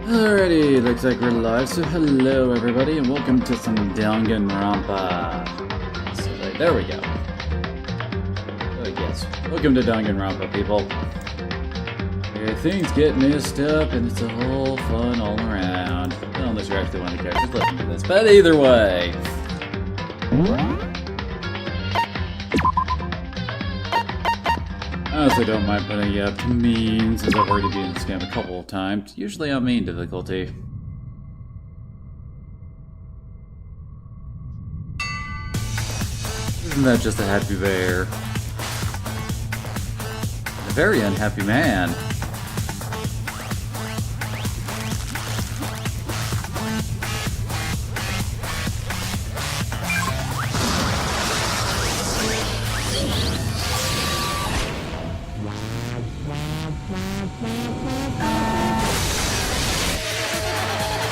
Alrighty, looks like we're live, so hello everybody and welcome to some Danganronpa. So there we go. Oh yes, welcome to Danganronpa, people. Yeah, things get messed up and it's a whole fun all around. Well, unless you're actually one of the characters listening to this, but either way. I honestly don't mind putting you up to mean, since I've already been in this game a couple of times, usually on mean difficulty. Isn't that just a happy bear? A very unhappy man.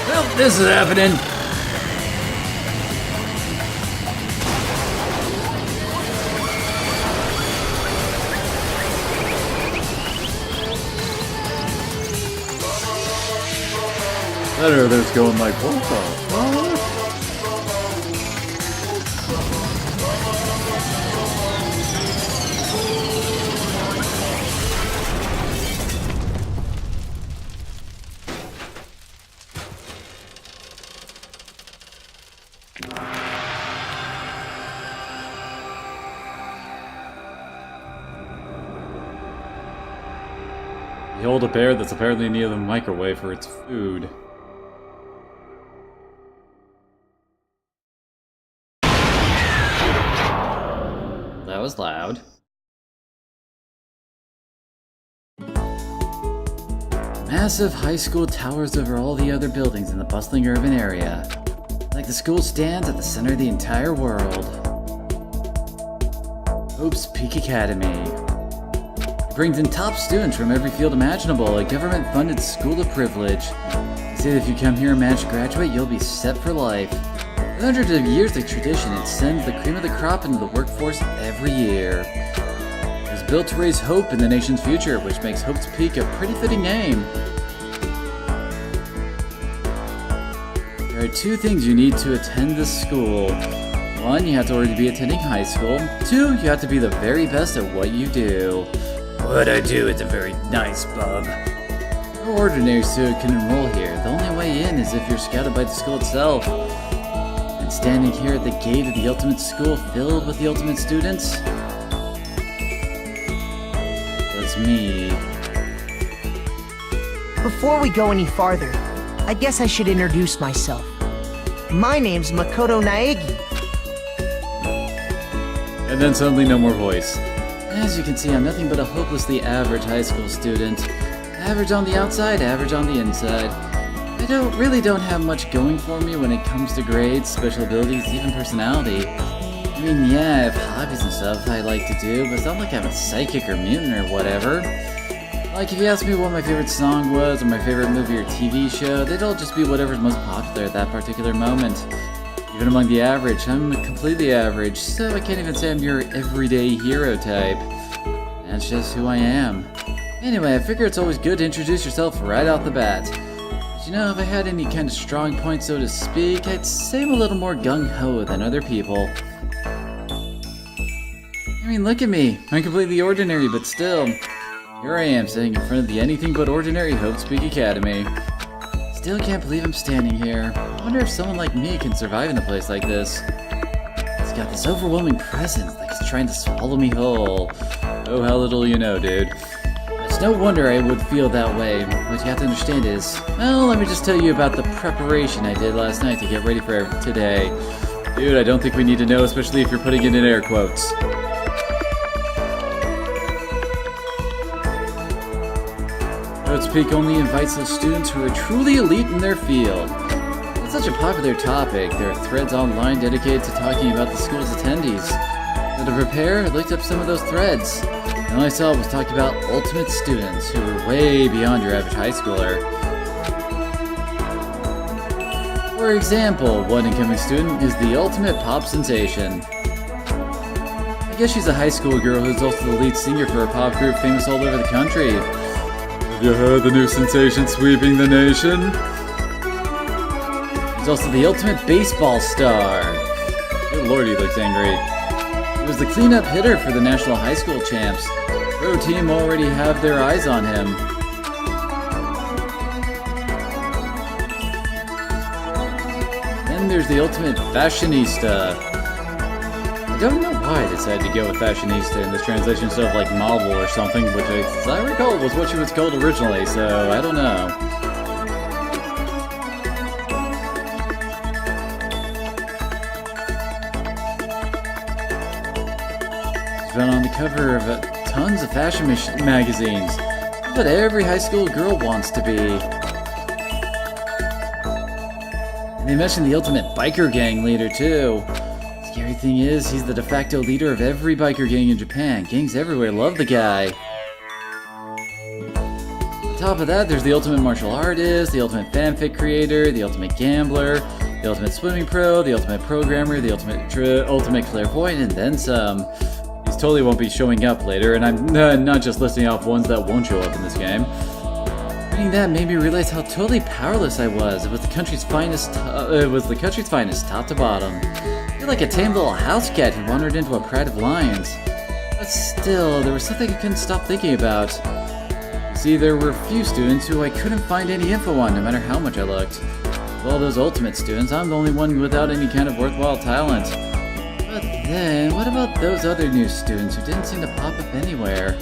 Well, this is happening. That other's going like, what the fuck? Behold a bear that's apparently near the microwave for its food. That was loud. Massive high school towers over all the other buildings in the bustling urban area. Like the school stands at the center of the entire world. Hope's Peak Academy. It brings in top students from every field imaginable, a government-funded school of privilege. They say that if you come here and manage to graduate, you'll be set for life. With hundreds of years of tradition, it sends the cream of the crop into the workforce every year. It was built to raise hope in the nation's future, which makes Hope's Peak a pretty fitting name. There are two things you need to attend this school. One, you have to already be attending high school. Two, you have to be the very best at what you do. What I do is a very nice bub. No ordinary student can enroll here. The only way in is if you're scouted by the school itself. And standing here at the gate of the ultimate school filled with the ultimate students, was me. Before we go any farther, I guess I should introduce myself. My name's Makoto Naegi. And then suddenly no more voice. As you can see, I'm nothing but a hopelessly average high school student. Average on the outside, average on the inside. I really don't have much going for me when it comes to grades, special abilities, even personality. I mean, yeah, I have hobbies and stuff I like to do, but it's not like I'm a psychic or mutant or whatever. Like, if you ask me what my favorite song was, or my favorite movie or TV show, they'd all just be whatever's most popular at that particular moment. Even among the average, I'm completely average, so I can't even say I'm your everyday hero type. That's just who I am. Anyway, I figure it's always good to introduce yourself right off the bat. But you know, if I had any kind of strong point, so to speak, I'd say I'm a little more gung-ho than other people. I mean, look at me. I'm completely ordinary, but still. Here I am, sitting in front of the anything but ordinary Hope's Peak Academy. Still can't believe I'm standing here. I wonder if someone like me can survive in a place like this. It's got this overwhelming presence, like it's trying to swallow me whole. Oh, how little you know, dude. It's no wonder I would feel that way. What you have to understand is, well, let me just tell you about the preparation I did last night to get ready for today. Dude, I don't think we need to know, especially if you're putting it in air quotes. Hope's Peak only invites those students who are truly elite in their field. It's such a popular topic. There are threads online dedicated to talking about the school's attendees. So to prepare, I looked up some of those threads. And all I saw was talking about ultimate students who were way beyond your average high schooler. For example, one incoming student is the ultimate pop sensation. I guess she's a high school girl who's also the lead singer for a pop group famous all over the country. Have you heard the new sensation sweeping the nation? He's also the ultimate baseball star. Good lord, he looks angry. He was the cleanup hitter for the national high school champs. Pro team already have their eyes on him. Then there's the ultimate fashionista. I don't know why I decided to go with fashionista in this translation instead of like model or something, which as I recall was what she was called originally, so I don't know. She's been on the cover of tons of fashion magazines. That's what every high school girl wants to be. And they mentioned the ultimate biker gang leader too. Scary thing is, he's the de facto leader of every biker gang in Japan. Gangs everywhere love the guy. On top of that, there's the ultimate martial artist, the ultimate fanfic creator, the ultimate gambler, the ultimate swimming pro, the ultimate programmer, the ultimate clairvoyant, and then some. These totally won't be showing up later, and I'm not just listing off ones that won't show up in this game. Reading that made me realize how totally powerless I was. It was the country's finest. Top to bottom. I feel like a tame little house cat who wandered into a pride of lions. But still, there was something I couldn't stop thinking about. You see, there were a few students who I couldn't find any info on, no matter how much I looked. Of all those ultimate students, I'm the only one without any kind of worthwhile talent. But then, what about those other new students who didn't seem to pop up anywhere?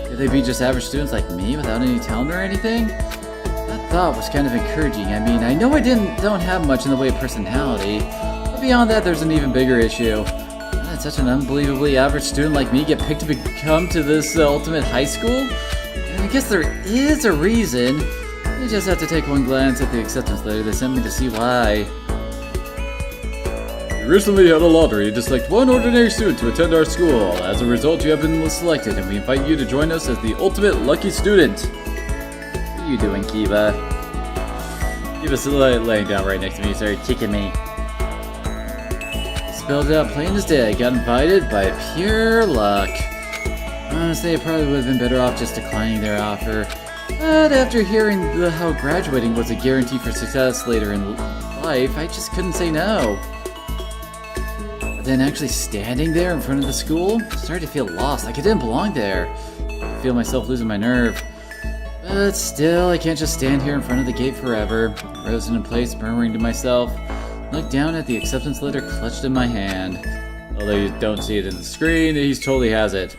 Could they be just average students like me without any talent or anything? That thought was kind of encouraging. I mean, I know I don't have much in the way of personality, but beyond that, there's an even bigger issue. How did such an unbelievably average student like me get picked to come to this ultimate high school? And I guess there is a reason. You just have to take one glance at the acceptance letter they sent me to see why. We recently had a lottery to select one ordinary student to attend our school. As a result, you have been selected, and we invite you to join us as the ultimate lucky student. What are you doing, Kiba? Kiba's laying down right next to me. He started kicking me. Spelled it out plain as day. I got invited by pure luck. Honestly, I probably would have been better off just declining their offer. But after hearing how graduating was a guarantee for success later in life, I just couldn't say no. But then actually standing there in front of the school, I started to feel lost, like I didn't belong there. I feel myself losing my nerve. But still, I can't just stand here in front of the gate forever. Frozen in place, murmuring to myself, looked down at the acceptance letter clutched in my hand. Although you don't see it in the screen, he totally has it.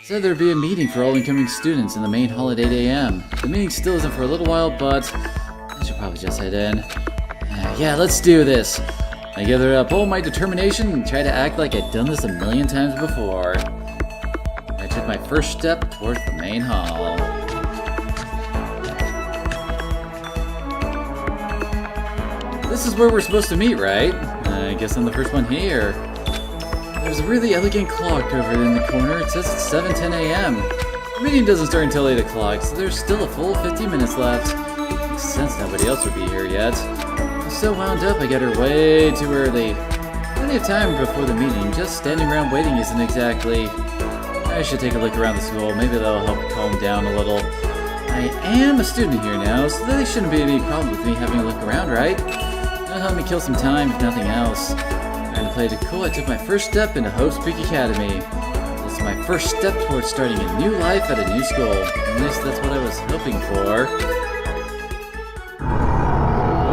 Said there'd be a meeting for all incoming students in the main hall at 8 a.m. The meeting still isn't for a little while, but I should probably just head in. Yeah, let's do this. I gathered up all my determination and tried to act like I'd done this a million times before. I took my first step towards the main hall. This is where we're supposed to meet, right? I guess I'm the first one here. There's a really elegant clock over in the corner. It says it's 7:10 a.m. The meeting doesn't start until 8 o'clock, so there's still a full 15 minutes left. Makes sense nobody else would be here yet. I'm so wound up I got here way too early. Plenty of time before the meeting, just standing around waiting isn't exactly... I should take a look around the school, maybe that'll help calm down a little. I am a student here now, so there shouldn't be any problem with me having a look around, right? That'll help me kill some time, if nothing else. Trying to play it cool, I took my first step into Hope's Peak Academy. This is my first step towards starting a new life at a new school. At least that's what I was hoping for.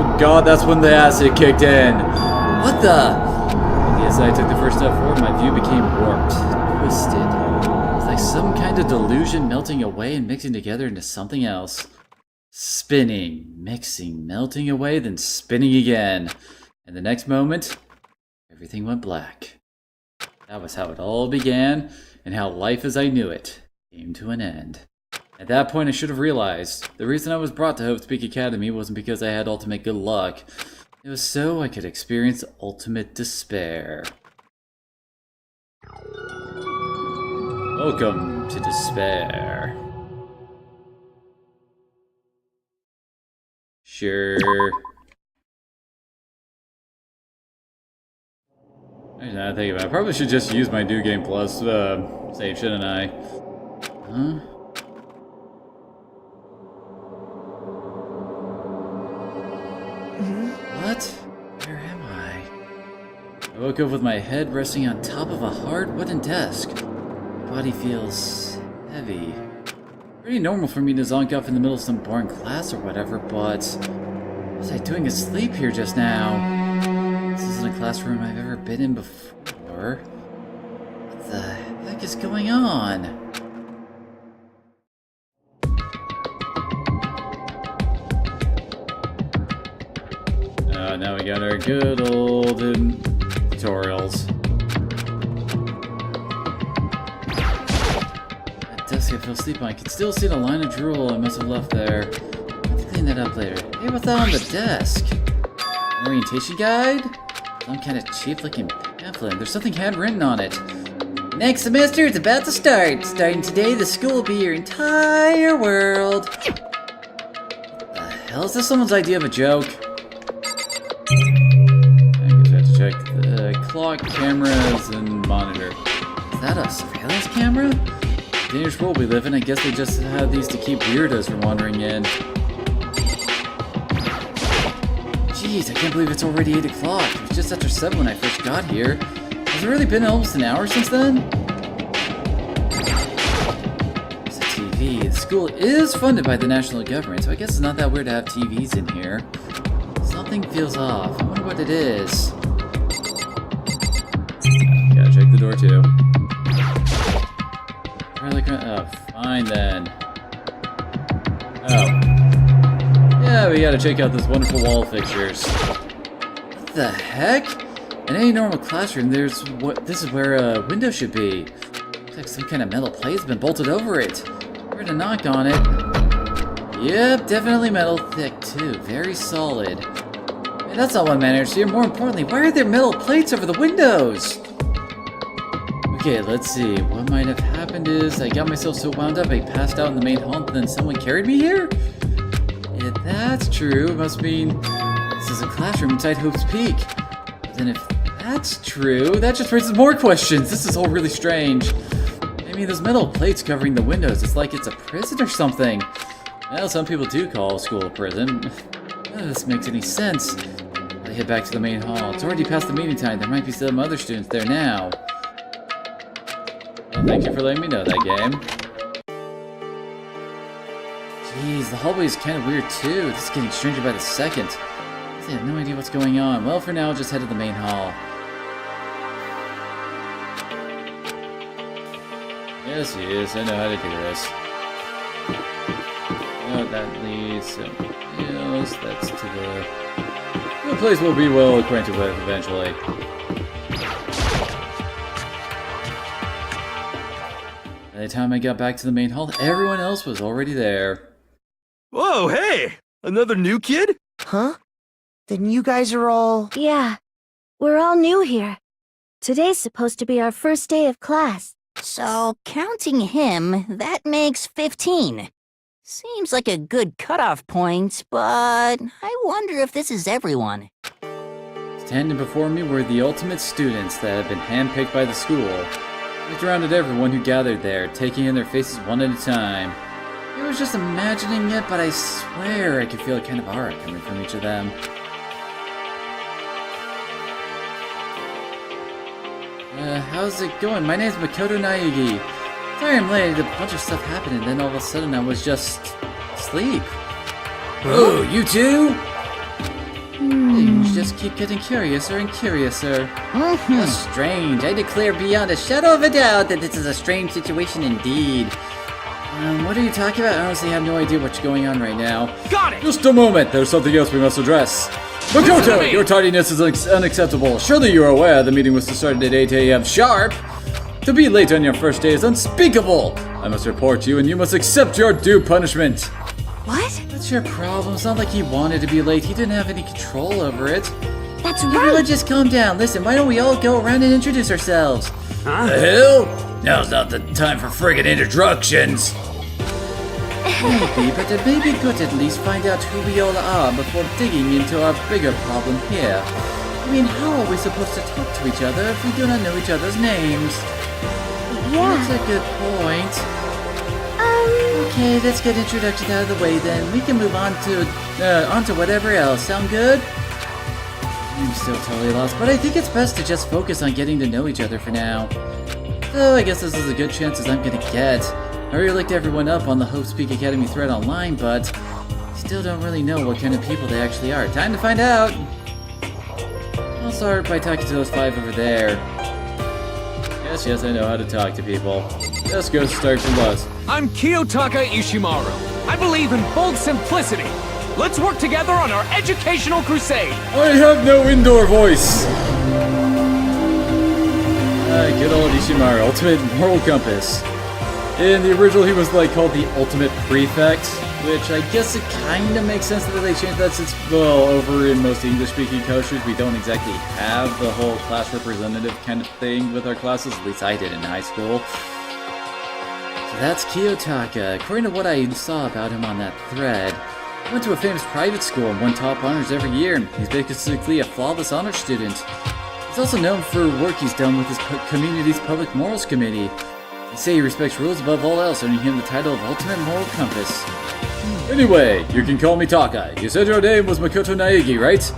Oh god, that's when the acid kicked in. What the? As I took the first step forward, my view became warped, twisted. It's like some kind of delusion melting away and mixing together into something else. Spinning, mixing, melting away, then spinning again. And the next moment, everything went black. That was how it all began, and how life as I knew it came to an end. At that point, I should have realized the reason I was brought to Hope's Peak Academy wasn't because I had ultimate good luck. It was so I could experience ultimate despair. Welcome to despair. Sure. I'm not thinking about it. I probably should just use my New Game Plus save, shouldn't I? Huh? What? Where am I? I woke up with my head resting on top of a hard wooden desk. My body feels heavy. Pretty normal for me to zonk off in the middle of some boring class or whatever, but what was I doing asleep here just now? This isn't a classroom I've ever been in before. What the heck is going on? Now we got our good old tutorials. That desk I fell asleep on. I can still see the line of drool I must have left there. I'll have to clean that up later. Hey, what's that on the desk? Orientation guide? Some kind of cheap-looking pamphlet. There's something handwritten on it. Next semester, it's about to start. Starting today, the school will be your entire world. What the hell? Is this someone's idea of a joke? I guess I have to check the clock, cameras, and monitor. Is that a surveillance camera? Dangerous world we live in. I guess they just have these to keep weirdos from wandering in. Jeez, I can't believe it's already 8 o'clock. It was just after 7 when I first got here. Has it really been almost an hour since then? There's a TV. The school is funded by the national government, so I guess it's not that weird to have TVs in here. Something feels off. I wonder what it is. Gotta check the door too. Oh, fine then. Oh. Yeah, we gotta check out this wonderful wall fixtures. What the heck? In any normal classroom, this is where a window should be. Looks like some kind of metal plate's been bolted over it. We're gonna knock on it. Yep, definitely metal, thick too, very solid. Hey, that's not what matters here. More importantly, why are there metal plates over the windows? Okay, let's see. What might have happened is I got myself so wound up I passed out in the main hall and then someone carried me here? If that's true, it must mean this is a classroom inside Hope's Peak. But then if that's true, that just raises more questions. This is all really strange. I mean, those metal plates covering the windows, it's like it's a prison or something. Well, some people do call school a prison. None of this makes any sense. I head back to the main hall. It's already past the meeting time. There might be some other students there now. Well, thank you for letting me know that, game. Jeez, the hallway is kind of weird too. This is getting stranger by the second. I have no idea what's going on. Well, for now, I'll just head to the main hall. Yes, yes, I know how to do this. Oh, that leads else. That's to the place we'll be well acquainted with eventually. By the time I got back to the main hall, everyone else was already there. Whoa, hey! Another new kid? Huh? Then you guys are all... Yeah, we're all new here. Today's supposed to be our first day of class. So, counting him, that makes 15. Seems like a good cutoff point, but I wonder if this is everyone. Standing before me were the ultimate students that had been handpicked by the school. I looked around at everyone who gathered there, taking in their faces one at a time. I was just imagining it, but I swear I could feel a kind of aura coming from each of them. How's it going? My name's Makoto Naegi. Sorry I'm late, a bunch of stuff happened and then all of a sudden I was just... asleep. Oh, you too? Things just keep getting curiouser and curiouser. How strange. I declare beyond a shadow of a doubt that this is a strange situation indeed. What are you talking about? I honestly have no idea what's going on right now. Got it! Just a moment, there's something else we must address. Makoto, your tardiness is unacceptable. Surely you are aware the meeting was to start at 8 a.m. sharp. To be late on your first day is unspeakable. I must report you and you must accept your due punishment. What? What's your problem? It's not like he wanted to be late. He didn't have any control over it. That's Everyone right. just calm down. Listen, why don't we all go around and introduce ourselves? Huh? The hell? Now's not the time for friggin' introductions. Maybe, but it may be good to at least find out who we all are before digging into our bigger problem here. I mean, how are we supposed to talk to each other if we do not know each other's names? That's Yeah. a good point. Okay, let's get introductions out of the way then. We can move on to whatever else. Sound good? I'm still totally lost, but I think it's best to just focus on getting to know each other for now. So I guess this is as good chance as I'm gonna get. I already looked everyone up on the Hope's Peak Academy thread online, but still don't really know what kind of people they actually are. Time to find out! I'll start by talking to those 5 over there. Yes, I know how to talk to people. Let's go start from us. I'm Kiyotaka Ishimaru. I believe in bold simplicity. Let's work together on our educational crusade. I have no indoor voice! Good old Ishimaru, ultimate moral compass. In the original, he was like called the ultimate prefect, which I guess it kind of makes sense that they changed that since, well, over in most English-speaking cultures, we don't exactly have the whole class representative kind of thing with our classes. At least I did in high school. So that's Kiyotaka. According to what I saw about him on that thread, he went to a famous private school and won top honors every year. He's basically a flawless honor student. He's also known for work he's done with his community's public morals committee. They say he respects rules above all else, earning him the title of Ultimate Moral Compass. Anyway, you can call me Taka. You said your name was Makoto Naegi, right?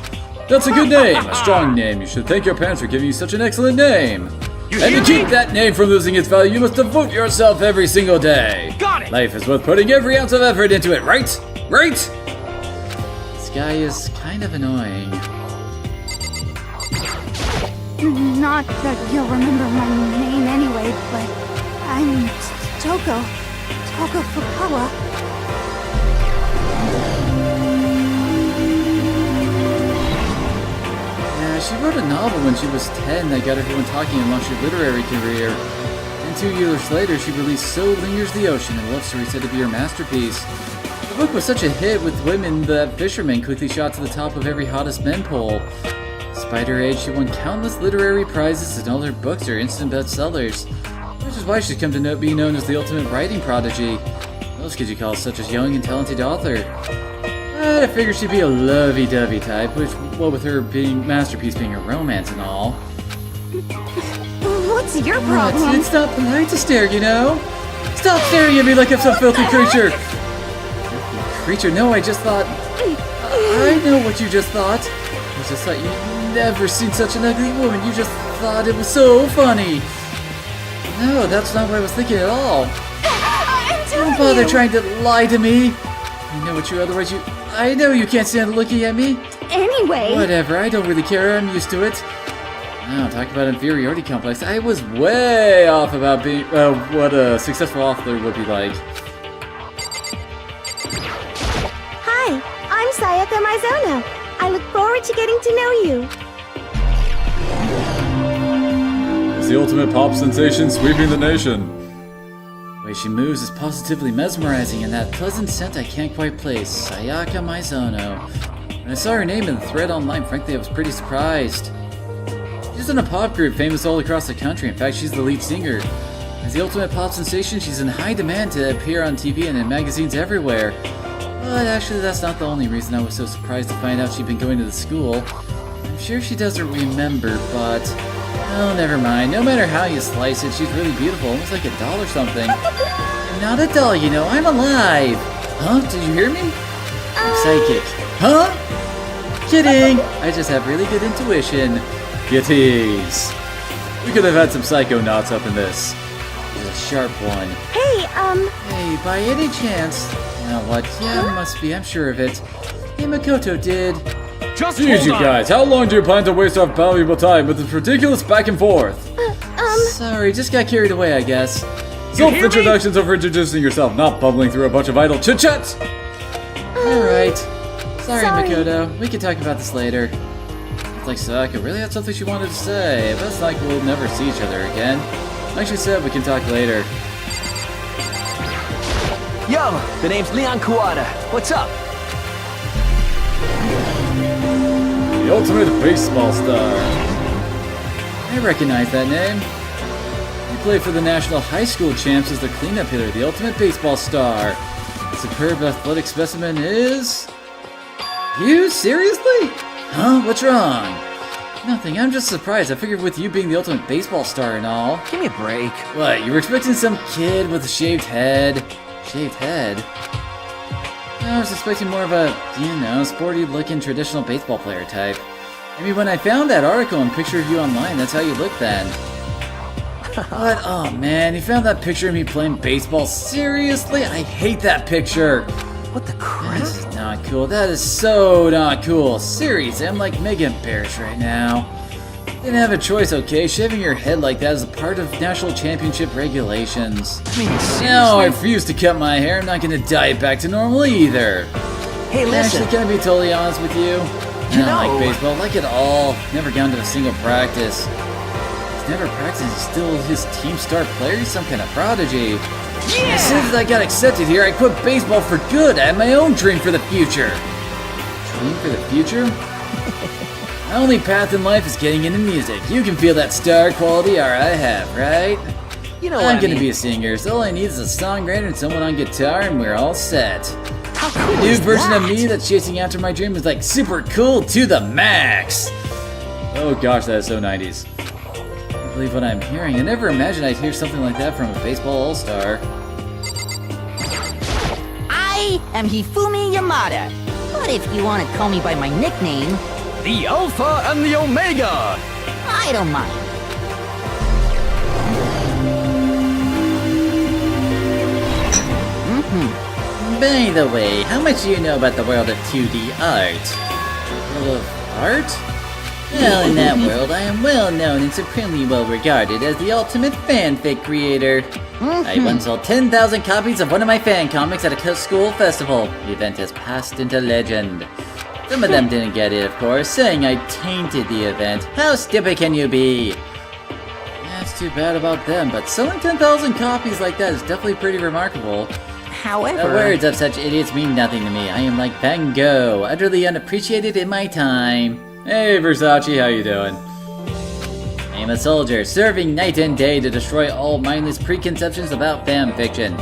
That's a good name, a strong name. You should thank your parents for giving you such an excellent name. And to keep that name from losing its value, you must devote yourself every single day. Got it! Life is worth putting every ounce of effort into it, right? Right? This guy is kind of annoying. Not that you'll remember my name anyway, but I'm Toko Fukawa. Yeah, she wrote a novel when she was 10 that got everyone talking and launched her literary career. And 2 years later, she released So Lingers the Ocean, a love story said to be her masterpiece. The book was such a hit with women that Fisherman quickly shot to the top of every hottest men poll. Despite her age, she won countless literary prizes and all her books are instant bestsellers, which is why she's come to be known as the ultimate writing prodigy. What else could you call such a young and talented author? But I figured she'd be a lovey-dovey type, which, what with her masterpiece being a romance and all. What's your problem? What? It's not polite to stare, you know? Stop staring at me like I'm some filthy creature! Creature? No, I just thought... I know what you just thought. You just thought you'd never seen such an ugly woman. You just thought it was so funny. No, that's not what I was thinking at all. Don't bother trying to lie to me. I know what you otherwise you... I know you can't stand looking at me. Anyway. Whatever, I don't really care. I'm used to it. Now, talk about inferiority complex. I was way off about being... what a successful author would be like. Hi, I'm Sayaka Mizono. I look forward to getting to know you. It's the ultimate pop sensation sweeping the nation. The way she moves is positively mesmerizing, and that pleasant scent I can't quite place. Sayaka Mizono. When I saw her name in the thread online, frankly, I was pretty surprised. She's in a pop group famous all across the country. In fact, she's the lead singer. As the ultimate pop sensation, she's in high demand to appear on TV and in magazines everywhere. But actually, that's not the only reason I was so surprised to find out she'd been going to the school. I'm sure she doesn't remember, but... oh, never mind. No matter how you slice it, she's really beautiful, almost like a doll or something. I'm not a doll, you know. I'm alive. Huh? Did you hear me? I'm psychic. Huh? Kidding. I just have really good intuition. You tease. We could have had some psychonauts up in this. She's a sharp one. Hey, Hey, by any chance... now what? Yeah, must be. I'm sure of it. Hey, Makoto did. Just Jeez, hold you on. guys, how long do you plan to waste our valuable time with this ridiculous back and forth? Sorry, just got carried away, I guess. You hear me? Self-introductions over introducing yourself, not bubbling through a bunch of idle chit-chats! Alright. Sorry, Sorry. Makoto. We can talk about this later. It's like Sayaka really had something she wanted to say, but it's like we'll never see each other again. Like she said, we can talk later. Yo, the name's Leon Kuwata. What's up? The ultimate baseball star. I recognize that name. He played for the National High School Champs as the cleanup hitter, the ultimate baseball star. The superb athletic specimen is... you? Seriously? Huh? What's wrong? Nothing, I'm just surprised. I figured with you being the ultimate baseball star and all. Give me a break. What, you were expecting some kid with a shaved head? Shaved head? I was expecting more of a, you know, sporty-looking traditional baseball player type. I mean, when I found that article and picture of you online, that's how you look then. But, oh man, you found that picture of me playing baseball? Seriously? I hate that picture. What the crap? This is not cool. That is so not cool. Seriously, I'm like mega embarrassed right now. Didn't have a choice, okay? Shaving your head like that is a part of national championship regulations. I mean, No, I seriously? refuse to cut my hair. I'm not gonna dye it back to normal either. Hey, listen. Actually, can I be totally honest with you? I don't like baseball, like it all. Never gone to a single practice. He's never practiced, he's still his team star player? He's some kind of prodigy. As soon as I got accepted here, I quit baseball for good. I had my own dream for the future. Dream for the future? My only path in life is getting into music. You can feel that star quality aura I have, right? You know what I'm I gonna mean. be a singer, so all I need is a songwriter and someone on guitar, and we're all set. How cool New is version that? of me that's chasing after my dream is like super cool to the max. Oh gosh, that is so 90s. I can't believe what I'm hearing. I never imagined I'd hear something like that from a baseball all-star. I am Hifumi Yamada. But if you want to call me by my nickname, The Alpha and the Omega! I don't mind. By the way, how much do you know about the world of 2D art? World of art? Well, in that world, I am well known and supremely well regarded as the ultimate fanfic creator. I once sold 10,000 copies of one of my fan comics at a school festival. The event has passed into legend. Some of them didn't get it, of course, saying I tainted the event. How stupid can you be? That's too bad about them, but selling 10,000 copies like that is definitely pretty remarkable. The However, words of such idiots mean nothing to me. I am like Van Gogh, utterly unappreciated in my time. Hey Versace, how you doing? I am a soldier, serving night and day to destroy all mindless preconceptions about fan fiction.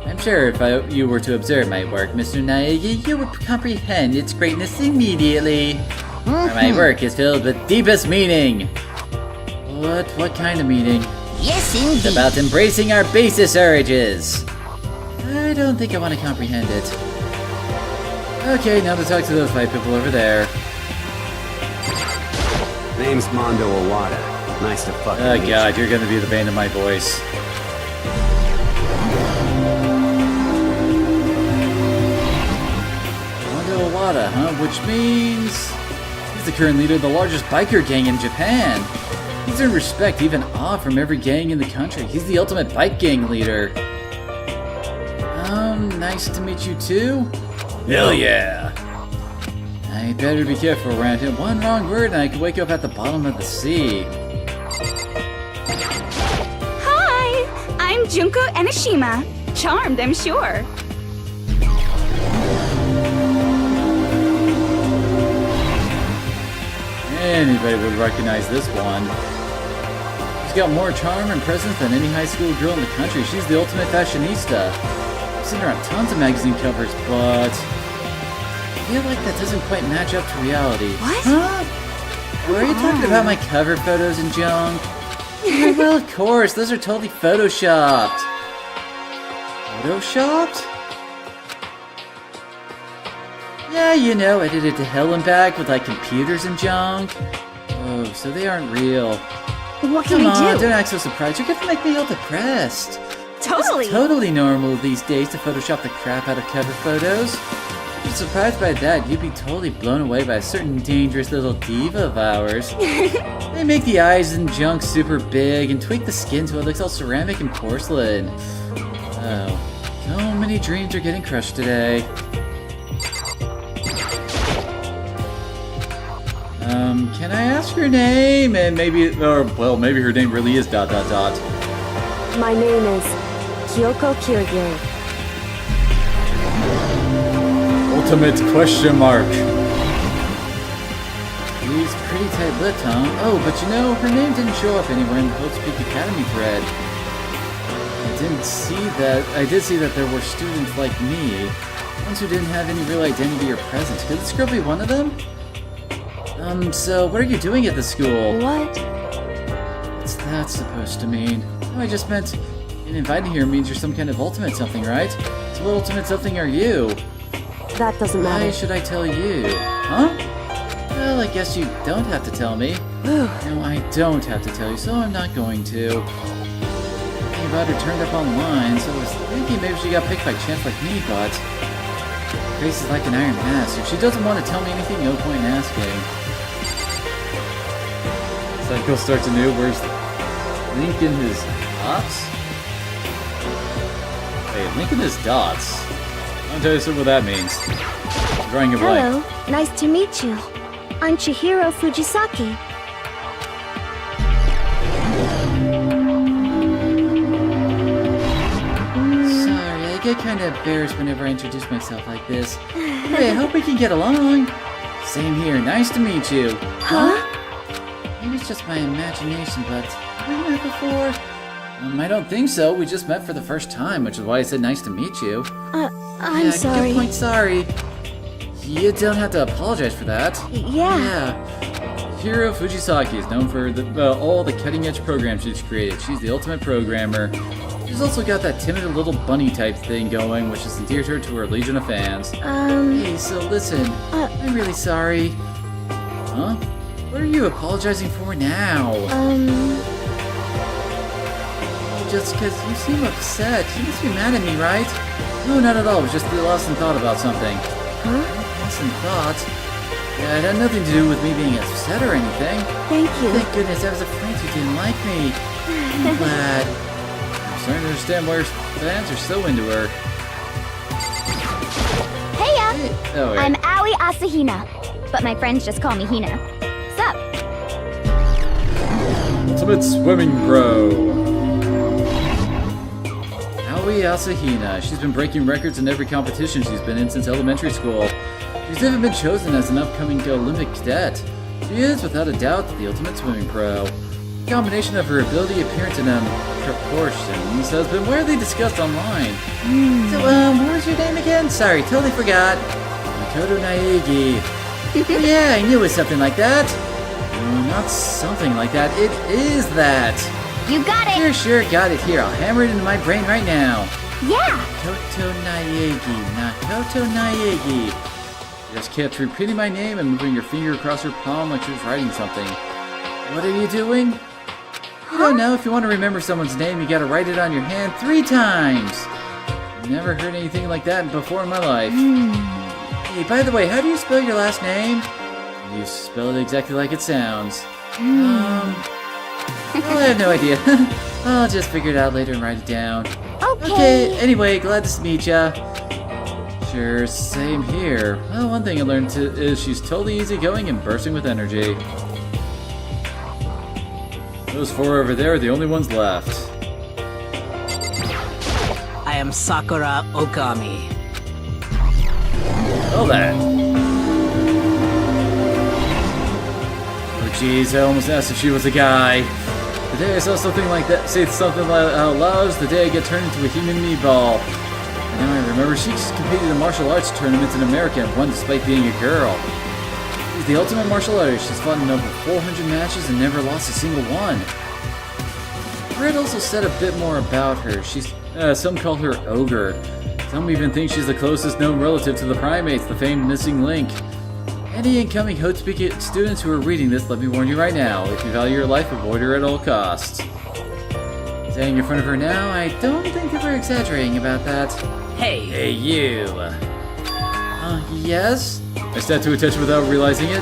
I'm sure if you were to observe my work, Mr. Naegi, you would comprehend its greatness immediately. For my work is filled with deepest meaning. What kind of meaning? yes It's indeed. about embracing our basest urges. I don't think I want to comprehend it. Okay, now to talk to those white people over there. Name's Mondo Owada. Nice to fucking Oh meet god, you're gonna be the bane of my voice. Mondo Owada, huh? Which means he's the current leader of the largest biker gang in Japan. He's earned respect, even awe from every gang in the country. He's the ultimate bike gang leader. Nice to meet you too? Hell yeah. I better be careful around him. One wrong word and I could wake up at the bottom of the sea. Hi! I'm Junko Enoshima. Charmed, I'm sure. Anybody would recognize this one. She's got more charm and presence than any high school girl in the country. She's the ultimate fashionista. I've seen her on tons of magazine covers, but I feel like that doesn't quite match up to reality. What? Huh? Were you talking about my cover photos and junk? Yeah, well, of course, those are totally photoshopped. Photoshopped? Yeah, you know, edited to hell and back with like computers and junk. Oh, so they aren't real. What can Come I on, do? don't act so surprised. You're gonna make me all depressed. Totally. It's totally normal these days to Photoshop the crap out of cover photos. If you're surprised by that, you'd be totally blown away by a certain dangerous little diva of ours. They make the eyes and junk super big and tweak the skin so it looks all ceramic and porcelain. Oh, so many dreams are getting crushed today. Can I ask your name? And maybe, or, well, maybe her name really is ... My name is Kyoko Kiryu. Ultimate question mark. He's pretty tight-lipped, huh? Oh, but you know, her name didn't show up anywhere in the Hope Speak Academy thread. I did see that there were students like me, ones who didn't have any real identity or presence. Could this girl be one of them? So what are you doing at the school? What? What's that supposed to mean? Oh, I just meant being invited here means you're some kind of ultimate something, right? So what ultimate something are you? That doesn't Why matter. should I tell you? Huh? Well, I guess you don't have to tell me. No, I don't have to tell you, so I'm not going to. Thinking about her turned up online, so I was thinking maybe she got picked by chance like me, but... Grace is like an iron mask. If she doesn't want to tell me anything, no point in asking. Cycle starts anew. Where's Link in his dots? Wait, Link in his dots? I'm tell you what that means. I'm drawing a blank. Hello, nice to meet you. I'm Chihiro Fujisaki. Sorry, I get kind of embarrassed whenever I introduce myself like this. Hey, I hope we can get along. Same here, nice to meet you. Huh? Maybe it's just my imagination, but have we met before? I don't think so. We just met for the first time, which is why I said nice to meet you. I'm Yeah, sorry. Good point, sorry. You don't have to apologize for that. Yeah. Hiro Fujisaki is known for all the cutting-edge programs she's created. She's the ultimate programmer. She's also got that timid little bunny type thing going, which has endeared her to her legion of fans. Hey, so listen, I'm really sorry. Huh? What are you apologizing for now? Just because you seem upset. You must be mad at me, right? No, not at all. It was just the lost in thought about something. Huh? Lost in thought? Yeah, it had nothing to do with me being upset or anything. Thank you. Thank goodness, I was afraid you didn't like me. I'm glad. I'm starting to understand why her fans are so into her. Heya! Hey, oh, wait. I'm Aoi Asahina, but my friends just call me Hina. Sup? Ultimate Swimming Pro. Aoi Asahina. She's been breaking records in every competition she's been in since elementary school. She's even been chosen as an upcoming Olympic cadet. She is, without a doubt, the ultimate swimming pro. The combination of her ability, appearance, and proportions has been widely discussed online. So, what was your name again? Sorry, totally forgot. Makoto Naegi. Oh, yeah, I knew it was something like that. No, not something like that. It is that. You got it! Sure, got it. Here, I'll hammer it into my brain right now. Yeah! Makoto Naegi. You just kept repeating my name and moving your finger across her palm like she was writing something. What are you doing? I don't know. If you want to remember someone's name, you gotta write it on your hand 3 times. Never heard anything like that before in my life. Hey, by the way, how do you spell your last name? You spell it exactly like it sounds. Well, I have no idea. I'll just figure it out later and write it down. Okay, anyway, glad to meet ya. Sure, same here. Well, one thing I learned is she's totally easygoing and bursting with energy. Those 4 over there are the only ones left. I am Sakura Okami. Oh, that. Oh, jeez, I almost asked if she was a guy. The day I saw something like that, say something out loud, is the day I get turned into a human meatball. And now I remember she just competed in martial arts tournaments in America and won despite being a girl. She's the ultimate martial artist. She's fought in over 400 matches and never lost a single one. Fred also said a bit more about her. She's, some call her Ogre. Some even think she's the closest known relative to the primates, the famed missing link. Any incoming Hotsuki students who are reading this, let me warn you right now. If you value your life, avoid her at all costs. Standing in front of her now, I don't think that we're exaggerating about that. Hey, you. Yes? I stepped to attention without realizing it,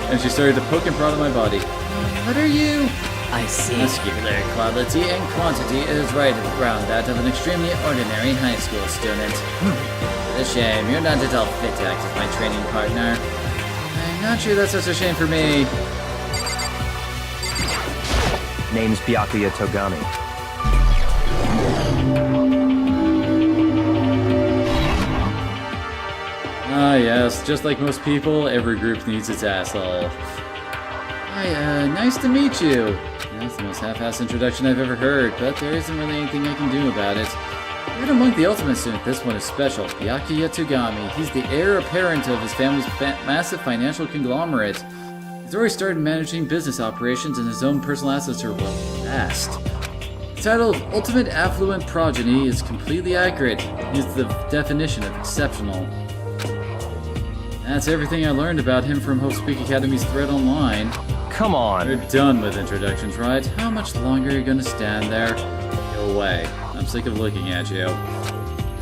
and she started to poke and prod on my body. What are you? I see. Muscular quality and quantity is right around that of an extremely ordinary high school student. It's a shame, you're not at all fit to act as my training partner. I'm not sure that's such a shame for me. Name's Byakuya Togami. Ah, yes, just like most people, every group needs its asshole. Hi, nice to meet you. That's the most half-assed introduction I've ever heard, but there isn't really anything I can do about it. Even among the ultimate student, this one is special. Byakuya Togami. He's the heir apparent of his family's massive financial conglomerate. He's already started managing business operations, and his own personal assets are vast. The title of Ultimate Affluent Progeny is completely accurate. He's the definition of exceptional. That's everything I learned about him from Hope Speak Academy's thread online. Come on. We're done with introductions, right? How much longer are you gonna stand there? Go away. I'm sick of looking at you.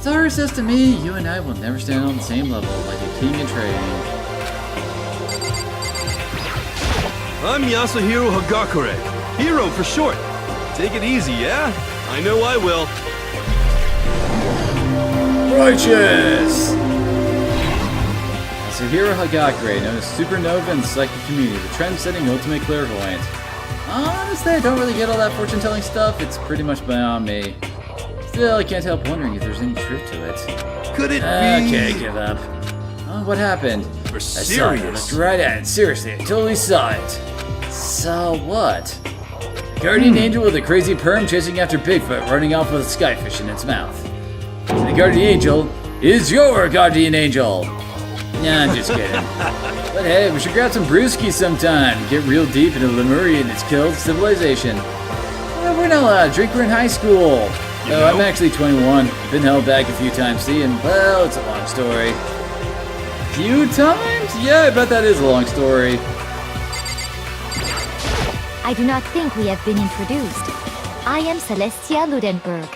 Zara says to me, you and I will never stand on the same level, like a king in training. I'm Yasuhiro Hagakure. Hero for short. Take it easy, yeah? I know I will. Righteous! Yasuhiro Hagakure, known as Supernova in the psychic community, the trend-setting ultimate clairvoyant. Honestly, I don't really get all that fortune-telling stuff. It's pretty much beyond me. Still, I can't help wondering if there's any truth to it. Could it be? Okay, give up. What happened? For I saw it. I serious? looked right at it. Seriously, I totally saw it. Saw what? Guardian angel with a crazy perm chasing after Bigfoot, running off with a skyfish in its mouth. The guardian angel is your guardian angel. Nah, I'm just kidding. But hey, we should grab some brewskis sometime. Get real deep into Lemuria and its killed civilization. Well, we're not allowed to drink. We're in high school. Oh, I'm actually 21. Been held back a few times, see, and well, it's a long story. Few times? Yeah, I bet that is a long story. I do not think we have been introduced. I am Celestia Ludenberg.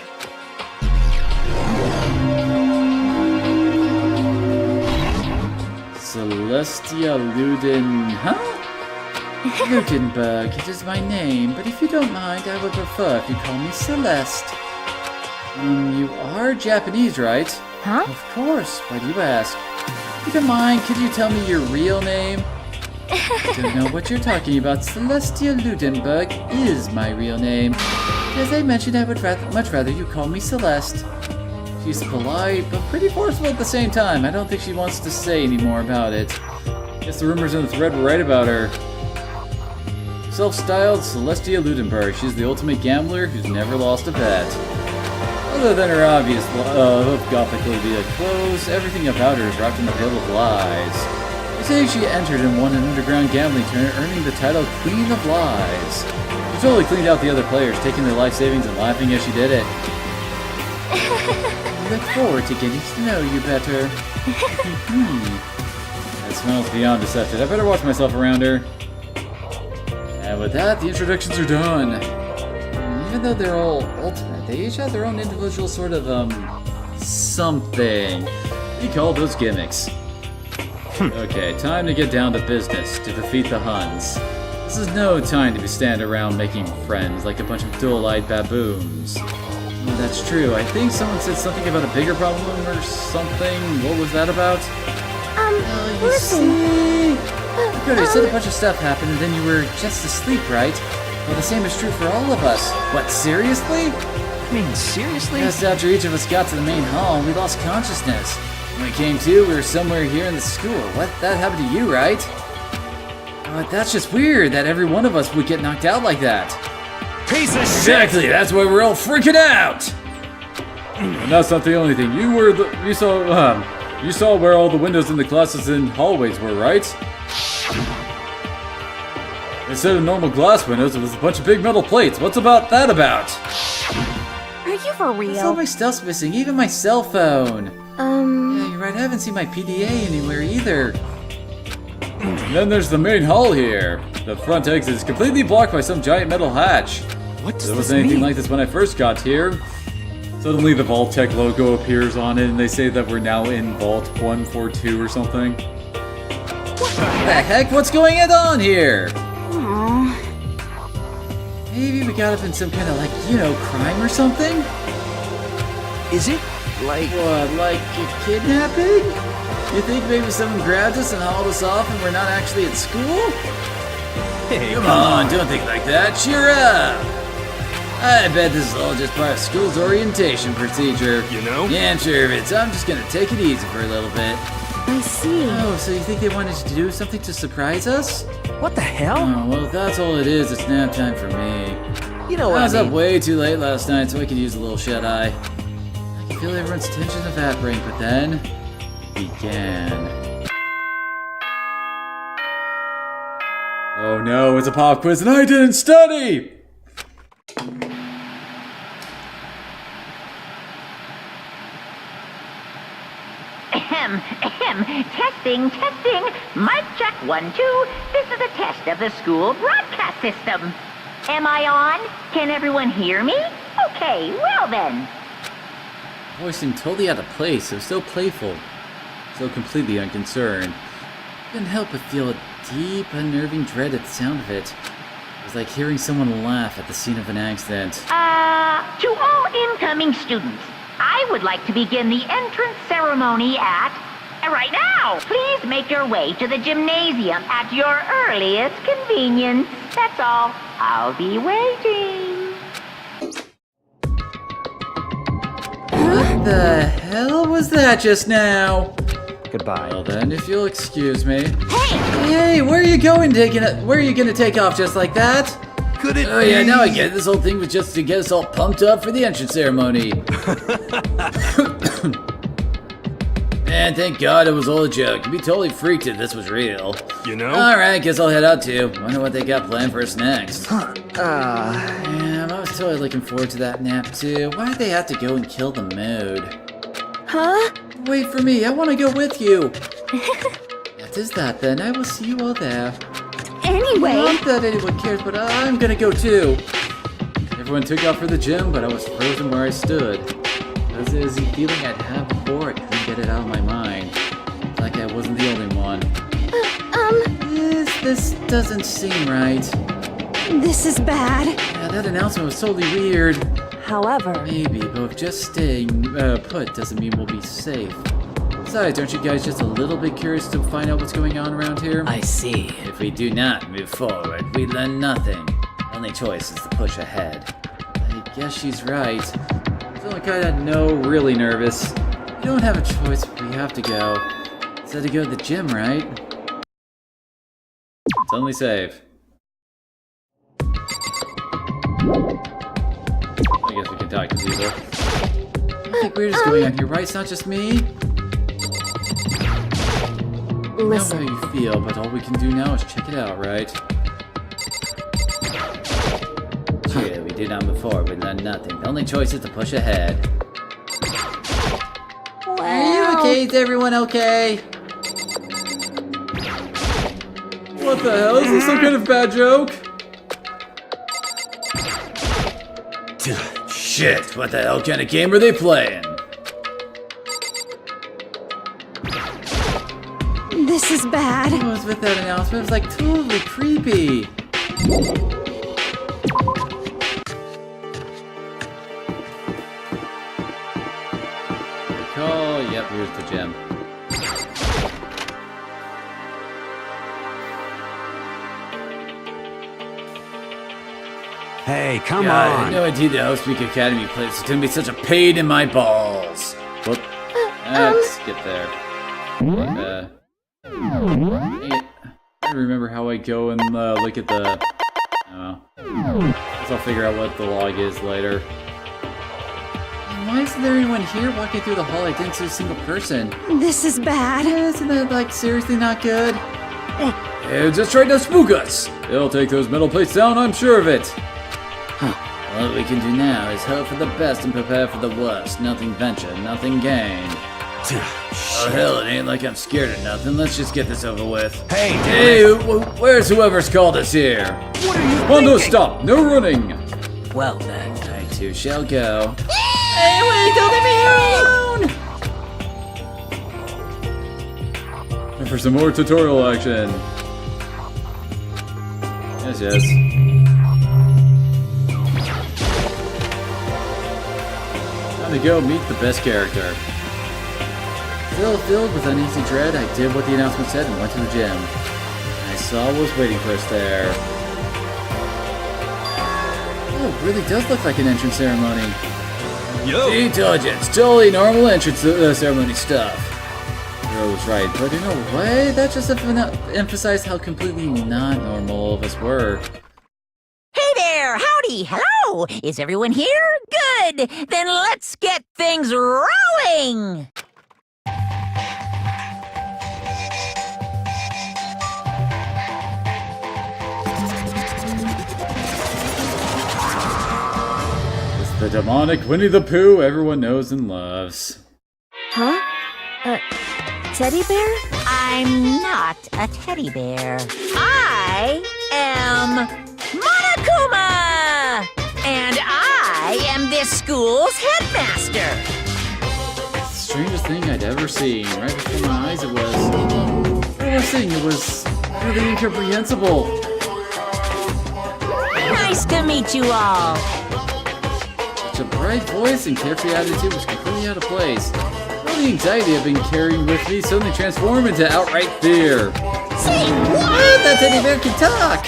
Celestia Luden... huh? Ludenberg, it is my name, but if you don't mind, I would prefer if you call me Celeste. You are Japanese, right? Huh? Of course. Why do you ask? If you don't mind, could you tell me your real name? I don't know what you're talking about. Celestia Ludenberg is my real name. As I mentioned, I would much rather you call me Celeste. She's polite, but pretty forceful at the same time. I don't think she wants to say any more about it. Guess the rumors in the thread were right about her. Self-styled Celestia Ludenberg. She's the ultimate gambler who's never lost a bet. Other than her obvious gothically via clothes, everything about her is wrapped in a veil of lies. They say she entered and won an underground gambling tournament, earning the title Queen of Lies. She totally cleaned out the other players, taking their life savings and laughing as she did it. I look forward to getting to know you better. That smells beyond deceptive. I better watch myself around her. And with that, the introductions are done. Even though they're all ultimate, they each have their own individual sort of, something. We call those gimmicks. Okay, time to get down to business, to defeat the Huns. This is no time to be standing around making friends like a bunch of dull-eyed baboons. Oh, that's true. I think someone said something about a bigger problem or something. What was that about? You see? Good, you said a bunch of stuff happened and then you were just asleep, right? Well, the same is true for all of us. What, seriously? I mean, seriously? Just after each of us got to the main hall, we lost consciousness. When we came to, we were somewhere here in the school. What? That happened to you, right? But that's just weird that every one of us would get knocked out like that. Piece of Exactly, that's why we're all freaking out! And that's not the only thing. You saw where all the windows in the classes and hallways were, right? Instead of normal glass windows, it was a bunch of big metal plates. What's about that about? Are you for real? All my stuff's missing, even my cell phone. Yeah, you're right, I haven't seen my PDA anywhere either. And then there's the main hall here. The front exit is completely blocked by some giant metal hatch. What does There this wasn't anything mean? like this when I first got here. Suddenly the Vault Tech logo appears on it and they say that we're now in Vault 142 or something. What the heck? What's going on here? Maybe we got up in some kind of crime or something? Is it? Like... What, like a kidnapping? You think maybe someone grabbed us and hauled us off and we're not actually at school? Hey, Come on, don't think like that. Cheer up! I bet this is all just part of school's orientation procedure. You know? Yeah, I'm sure of it, so I'm just gonna take it easy for a little bit. I see. Oh, so you think they wanted to do something to surprise us? What the hell? Oh, well, if that's all it is, it's nap time for me. You know what I was I up mean. way too late last night, so I could use a little shut-eye. I can feel everyone's tension evaporate, but then... it began. Oh no, it's a pop quiz and I didn't study! Testing, testing. Mic check 1, 2. This is a test of the school broadcast system. Am I on? Can everyone hear me? Okay, well then. Voice seemed totally out of place. It was so playful, so completely unconcerned. Couldn't help but feel a deep, unnerving dread at the sound of it. It was like hearing someone laugh at the scene of an accident. To all incoming students, I would like to begin the entrance ceremony right now. Please make your way to the gymnasium at your earliest convenience. That's all. I'll be waiting. What the hell was that just now? Goodbye. Well then, if you'll excuse me. Hey! Hey, where are you going? Where are you gonna take off just like that? Could it Oh be? yeah, now I get it. This whole thing was just to get us all pumped up for the entrance ceremony. Man, thank God it was all a joke. You'd be totally freaked if this was real. You know? Alright, guess I'll head out too. Wonder what they got planned for us next. Yeah, I was totally looking forward to that nap too. Why'd they have to go and kill the mood? Huh? Wait for me, I want to go with you. That is that then. I will see you all there. Anyway, Not that anyone cares, but I'm gonna go too. Everyone took off for the gym, but I was frozen where I stood. As is the feeling I'd had before, I couldn't get it out of my mind. Like I wasn't the only one. This doesn't seem right. This is bad. Yeah, that announcement was totally weird. However, Maybe, but just staying put doesn't mean we'll be safe. Besides, aren't you guys just a little bit curious to find out what's going on around here? I see. If we do not move forward, we learn nothing. Only choice is to push ahead. I guess she's right. Feeling kinda really nervous. We don't have a choice if we have to go. Said to go to the gym, right? It's only save. I guess we can talk to people. I think we're just going on here, right? It's not just me. listen. I know how you feel, but all we can do now is check it out, right? Yeah, we did not move forward, we learned nothing. The only choice is to push ahead. Are you okay? Is everyone okay? What the hell? Is this some kind of bad joke? Shit, what the hell kind of game are they playing? This is bad. What was with that announcement? It was like totally creepy. Oh, yep, here's the gem. Hey, come I had on. no idea the House Week Academy place was gonna be such a pain in my balls. Whoop. Let's get there. Dang it. I don't remember how I go and look at the... Oh. Guess I'll figure out what the log is later. And why isn't there anyone here walking through the hall? I didn't see a single person. This is bad. Isn't that, like, seriously not good? They're just trying to spook us! They'll take those metal plates down, I'm sure of it! All we can do now is hope for the best and prepare for the worst. Nothing venture, nothing gain. Oh hell, it ain't like I'm scared of nothing. Let's just get this over with. Hey, where's whoever's called us here? What are you Mondo, thinking? stop! No running! Well then. I too shall go. Hey, wait, don't leave me here alone! And for some more tutorial action. Yes, yes. Time to go meet the best character. Still filled with uneasy dread, I did what the announcement said and went to the gym. I saw what was waiting for us there. Oh, it really does look like an entrance ceremony. Yo! Intelligence, totally normal entrance ceremony stuff. Girl was right, but in a way, that just emphasized how completely not normal all of us were. Hey there! Howdy! Hello! Is everyone here? Good! Then let's get things rolling! It's the demonic Winnie the Pooh everyone knows and loves. Huh? teddy bear? I'm not a teddy bear. I am Monokuma! And I am this school's headmaster! Strangest thing I'd ever seen. Right before my eyes it was. I was saying it was really incomprehensible. Nice to meet you all. Such a bright voice and carefree attitude was completely out of place. All the anxiety I've been carrying with me suddenly transformed into outright fear. Say what? That teddy bear can talk!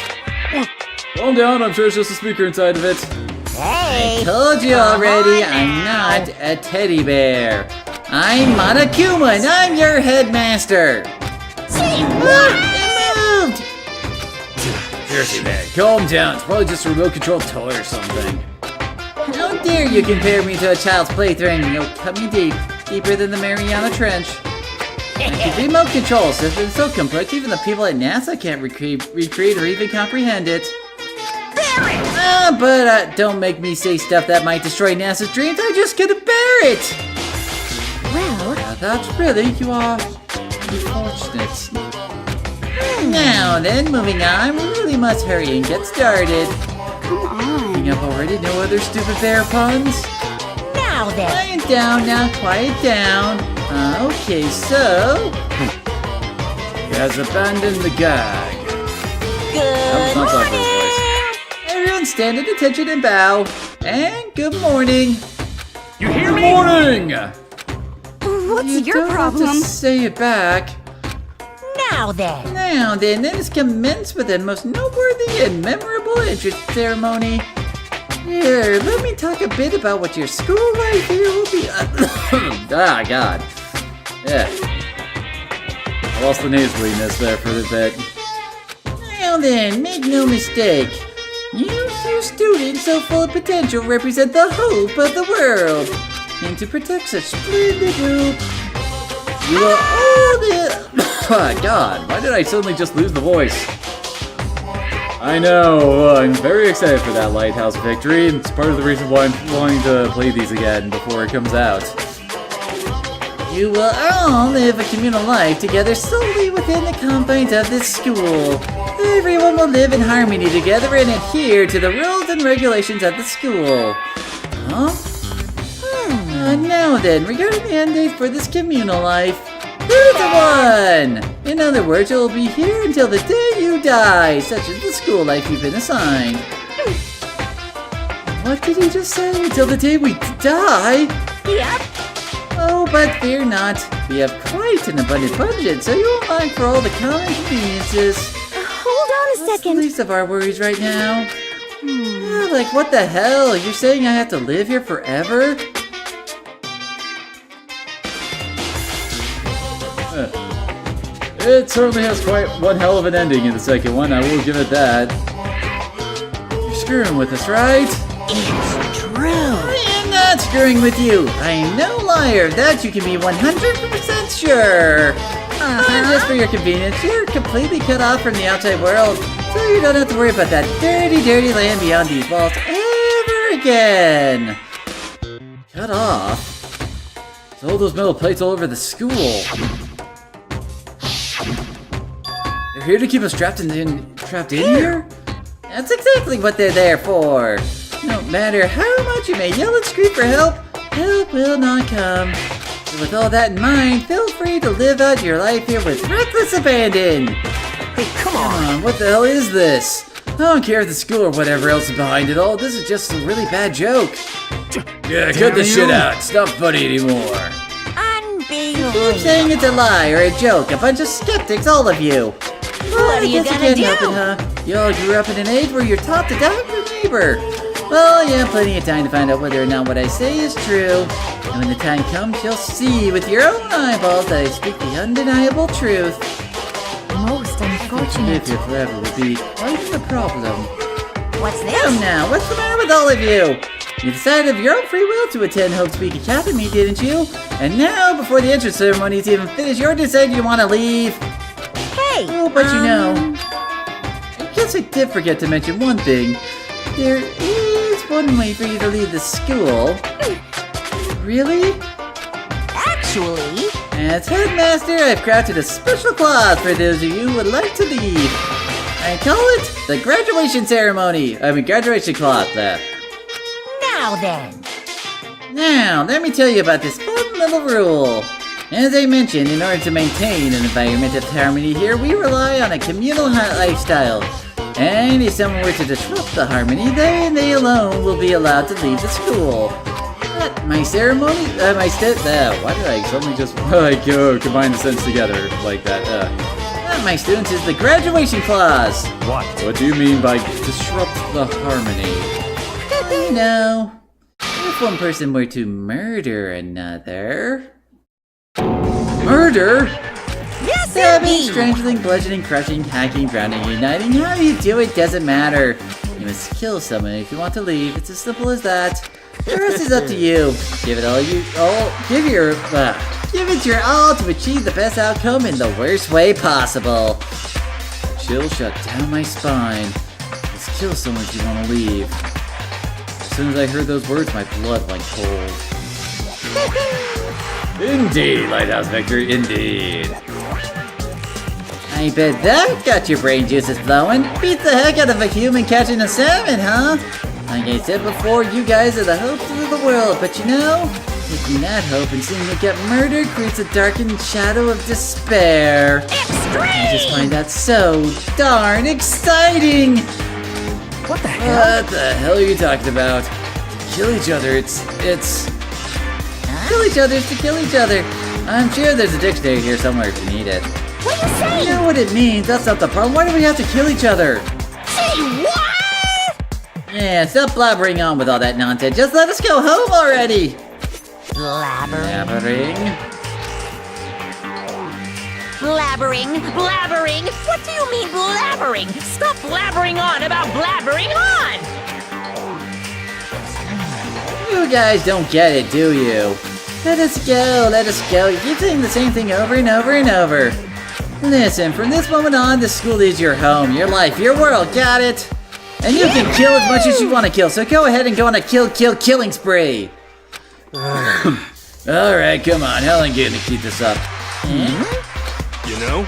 Calm down, I'm sure it's just a speaker inside of it. Hey! I told you already, I'm not a teddy bear. I'm Monokuma and I'm your headmaster. Say what? It moved! Seriously, man, calm down. It's probably just a remote control toy or something. How dare you compare me to a child's plaything? You'll cut me deep, deeper than the Mariana Trench. The remote control system is so complex, even the people at NASA can't recreate or even comprehend it. But don't make me say stuff that might destroy NASA's dreams. I just couldn't bear it. Well, That's really, you are unfortunate. Now then, moving on, we really must hurry and get started. Come on. Picking up already? No other stupid bear puns? Now then. Quiet down now, quiet down. Okay, so... He has abandoned the gag. Good Sounds like morning! her voice. Everyone stand at attention and bow. And good morning. You hear Good me? morning! What's You your don't have problem? to say it back. Now then. Now then, let us commence with the most noteworthy and memorable entrance ceremony. Here, let me talk a bit about what your school life here will be. Ah, God. Yeah. I lost the nasally-ness there for a bit. Now then, make no mistake. You few students so full of potential represent the hope of the world. And to protect such splendid group, you are all the... Oh, God, why did I suddenly just lose the voice? I know, I'm very excited for that Lighthouse victory. It's part of the reason why I'm wanting to play these again before it comes out. You will all live a communal life together solely within the confines of this school. Everyone will live in harmony together and adhere to the rules and regulations of the school. Huh? Now then, regarding the end date for this communal life, 2 to 1! In other words, you'll be here until the day you die, such as the school life you've been assigned. What did he just say? Until the day we die? Yep. Oh, but fear not. We have quite an abundant budget, so you won't mind for all the common conveniences. hold on a That's the second. least of our worries right now. Like, what the hell? You're saying I have to live here forever? It certainly has quite one hell of an ending in the second one, I will give it that. You're screwing with us, right? It's true. I am not screwing with you. I am no liar. That you can be 100% sure. And just for your convenience, you're completely cut off from the outside world, so you don't have to worry about that dirty, dirty land beyond these walls ever again. Cut off? There's all those metal plates all over the school. They're here to keep us trapped in here? That's exactly what they're there for. No matter how much you may yell and scream for help, help will not come. So with all that in mind, feel free to live out your life here with reckless abandon. Hey, come on. What the hell is this? I don't care if the school or whatever else is behind it all. This is just a really bad joke. Yeah, cut this shit out. It's not funny anymore. Unbelievable. Keep saying it's a lie or a joke. A bunch of skeptics, all of you. What are you gonna do? You all grew up in an age where you're taught to doubt your neighbor. Well, you have plenty of time to find out whether or not what I say is true. And when the time comes, you'll see with your own eyeballs that I speak the undeniable truth. Most unfortunate. Live here forever would be quite the problem. What's this? Come now, what's the matter with all of you? You decided of your own free will to attend Hope Speak Academy, didn't you? And now, before the entrance ceremony is even finished, you're deciding you want to leave. Hey! Oh, but you know, I guess I did forget to mention one thing. There is one way for you to leave the school. Really? Actually, As headmaster, I've crafted a special clause for those of you who would like to leave. I call it the graduation ceremony. Graduation clause. Now then. Now, let me tell you about this fun little rule. As I mentioned, in order to maintain an environment of harmony here, we rely on a communal lifestyle. And if someone were to disrupt the harmony, then they alone will be allowed to leave the school. My ceremony? Why did I suddenly just combine the sentence together like that? My students is the graduation clause. What do you mean by disrupt the harmony? You know, if one person were to murder another... Murder? Yes, Stabbing, indeed! strangling, bludgeoning, crushing, hacking, drowning, uniting. How you do it doesn't matter. You must kill someone if you want to leave. It's as simple as that. The rest is up to you. Give it your all to achieve the best outcome in the worst way possible. Chill shut down my spine. Let's kill someone if you want to leave. As soon as I heard those words, my blood went cold. Indeed, Lighthouse Victor, indeed. I bet that got your brain juices flowing. Beats the heck out of a human catching a salmon, huh? Like I said before, you guys are the hopes of the world, but you know, taking that hope and seeing it get murdered creates a darkened shadow of despair. Extreme! I just find that so darn exciting! What the hell? What the hell are you talking about? To kill each other, it's... Kill each other is to kill each other. I'm sure there's a dictionary here somewhere if you need it. What are you saying? You know what it means, that's not the problem. Why do we have to kill each other? Say what? Yeah, stop blabbering on with all that nonsense. Just let us go home already! Blabbering. Blabbering? What do you mean blabbering? Stop blabbering on about blabbering on! You guys don't get it, do you? Let us go, let us go. You keep saying the same thing over and over and over. Listen, from this moment on, this school is your home, your life, your world, got it? And you can kill as much as you want to kill, so go ahead and go on a killing spree. Alright, come on, how long are you gonna keep this up? You know?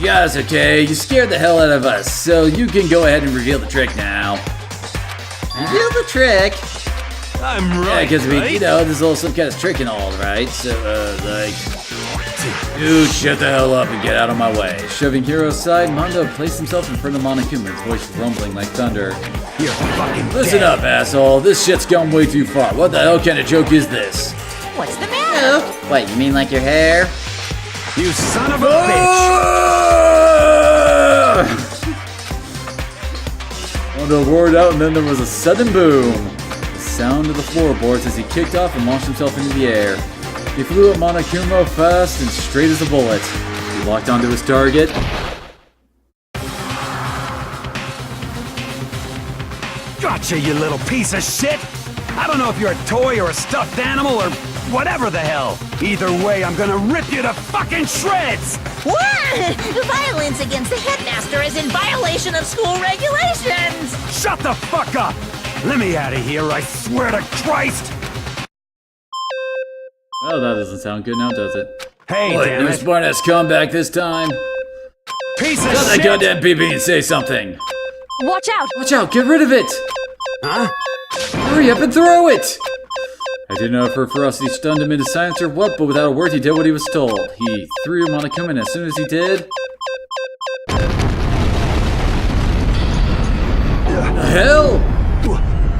Yeah, it's okay, you scared the hell out of us, so you can go ahead and reveal the trick now. Reveal the trick? I'm right, Yeah, because right? you know, there's also some kind of trick and all, right? So, dude, shut the hell up and get out of my way. Shoving Hiro aside, Mondo placed himself in front of Monokuma, his voice rumbling like thunder. You're fucking Listen up, asshole. This shit's gone way too far. What the hell kind of joke is this? What's the matter? What, you mean like your hair? You son of a bitch! Mondo roared out, and then there was a sudden boom. The sound of the floorboards as he kicked off and launched himself into the air. He flew at Monokuma fast and straight as a bullet. He locked onto his target. Gotcha, you little piece of shit! I don't know if you're a toy or a stuffed animal or whatever the hell. Either way, I'm gonna rip you to fucking shreds! What? Violence against the headmaster is in violation of school regulations! Shut the fuck up! Let me out of here, I swear to Christ! Well, that doesn't sound good now, does it? Hey, Wait, damn no it! smartass comeback this time. Piece of Tell that shit! goddamn BB and say something. Watch out! Watch out, get rid of it! Huh? Hurry up and throw it! I didn't know if her ferocity stunned him into silence or what, but without a word he did what he was told. He threw Monokuma, and as soon as he did... The hell?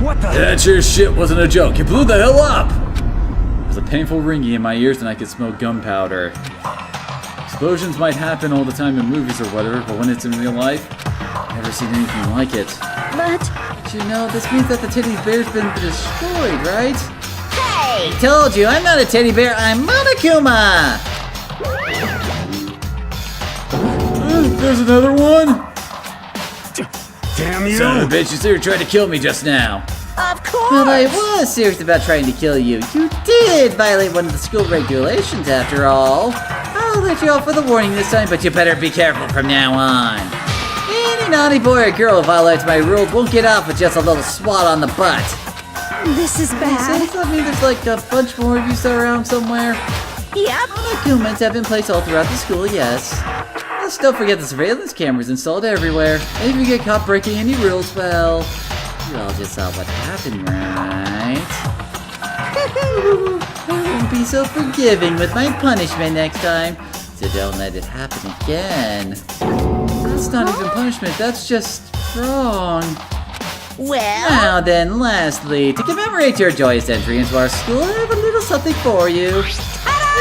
What the? That sure shit wasn't a joke. It blew the hell up! There was a painful ringing in my ears and I could smell gunpowder. Explosions might happen all the time in movies or whatever, but when it's in real life, I've never seen anything like it. But You know, this means that the teddy bear's been destroyed, right? Hey! I told you, I'm not a teddy bear, I'm Monokuma! There's another one? Damn you! Son of a bitch, you seriously tried to kill me just now. Of course! But I was serious about trying to kill you. You did violate one of the school regulations, after all. I'll let you off with a warning this time, but you better be careful from now on. Any naughty boy or girl who violates my rules won't get off with just a little swat on the butt. this is bad. Does that mean there's like a bunch more of you still around somewhere? Yep. Monokuma have been placed all throughout the school, yes. Let's don't forget the surveillance cameras installed everywhere. And if you get caught breaking any rules, well, you all just saw what happened, right? I won't be so forgiving with my punishment next time, so don't let it happen again. That's not even punishment, that's just wrong. Well... Now then, lastly, to commemorate your joyous entry into our school, I have a little something for you.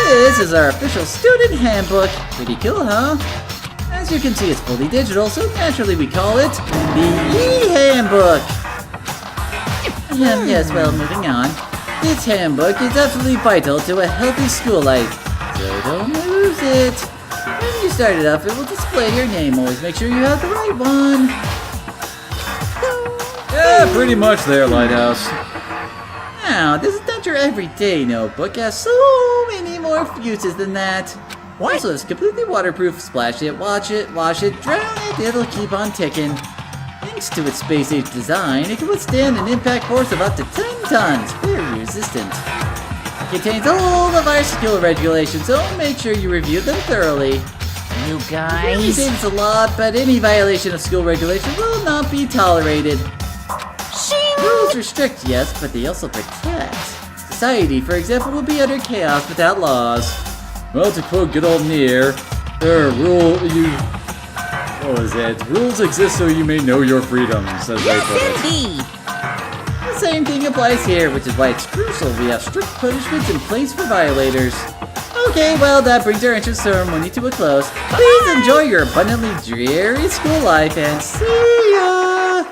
This is our official student handbook. Pretty cool, huh? As you can see, it's fully digital, so naturally we call it the E-Handbook. Yes, well, moving on. This handbook is absolutely vital to a healthy school life, so don't lose it. When you start it up, it will display your name. Always make sure you have the right one. Yeah, pretty much there, Lighthouse. Now, this is not your everyday notebook. It has so many more uses than that. What? Also, it's completely waterproof. Splash it, wash it, drown it. It'll keep on ticking. Thanks to its space-age design, it can withstand an impact force of up to 10 tons. Very resistant. It contains all of our school regulations, so make sure you review them thoroughly. You It guys... seems a lot, but any violation of school regulations will not be tolerated. Rules are strict, yes, but they also protect. Society, for example, will be utter chaos without laws. Well, to quote good old Nier, what was it? Rules exist so you may know your freedoms, as they put it. Indeed. The same thing applies here, which is why it's crucial we have strict punishments in place for violators. Okay, well, that brings our entrance ceremony to a close. Please enjoy your abundantly dreary school life, and see ya!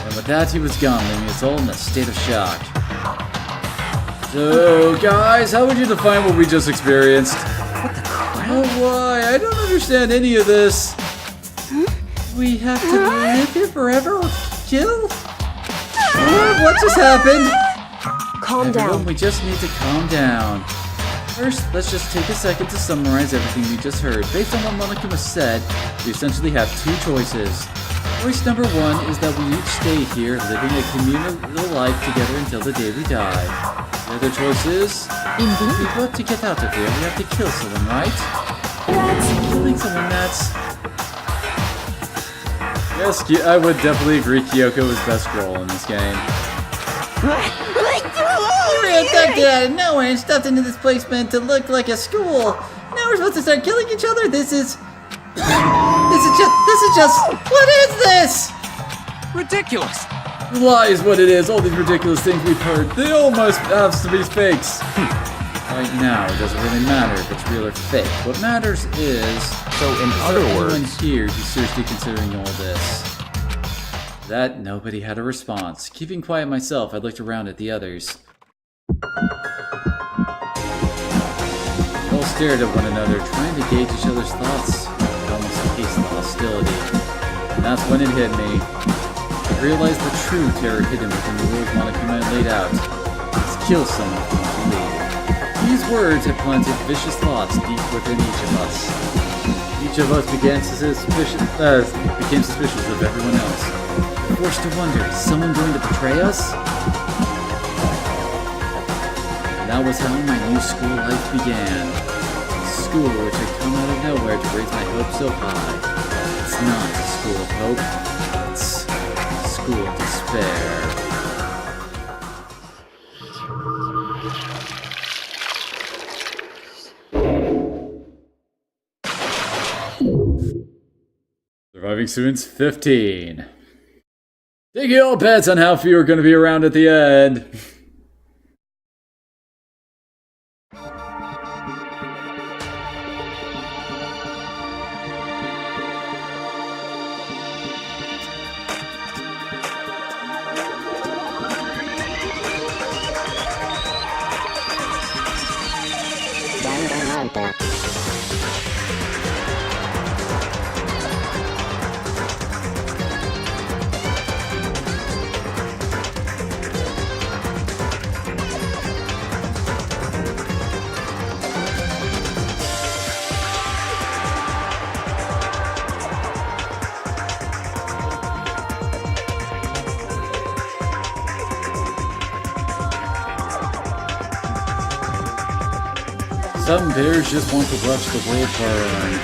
And with that, he was gone, leaving us all in a state of shock. So, guys, how would you define what we just experienced? What the crap? Oh, why? I don't understand any of this. We have to live here forever or kill? What just happened? Calm Everyone, down. we just need to calm down. First, let's just take a second to summarize everything we just heard. Based on what Monokuma said, we essentially have two choices. Choice number one is that we each stay here, living a communal life together until the day we die. The other choice is, if we want to get out of here, we have to kill someone, right? Killing someone, that's... Yes, I would definitely agree Kyoko was best role in this game. We were abducted out of nowhere and stuffed into this place meant to look like a school. Now we're supposed to start killing each other? This is just, what is this? Ridiculous! Lie is what it is. All these ridiculous things we've heard, they all must have to be fakes. Right now, it doesn't really matter if it's real or fake. What matters is... So, in is other there anyone words... here who's seriously considering all this? That nobody had a response. Keeping quiet myself, I looked around at the others. We all stared at one another, trying to gauge each other's thoughts. I almost taste the hostility. And that's when it hit me. I realized the true terror hidden within the rules Monokuma had laid out. Let's kill someone if we want to leave. These words had planted vicious thoughts deep within each of us. Each of us became suspicious of everyone else. Forced to wonder, is someone going to betray us? And that was how my new school life began. A school which had come out of nowhere to raise my hopes so high. It's not a school of hope, it's a school of despair. Surviving students 15. Take your bets on how few are going to be around at the end. Danganronpa. Some bears just want to watch the world burn.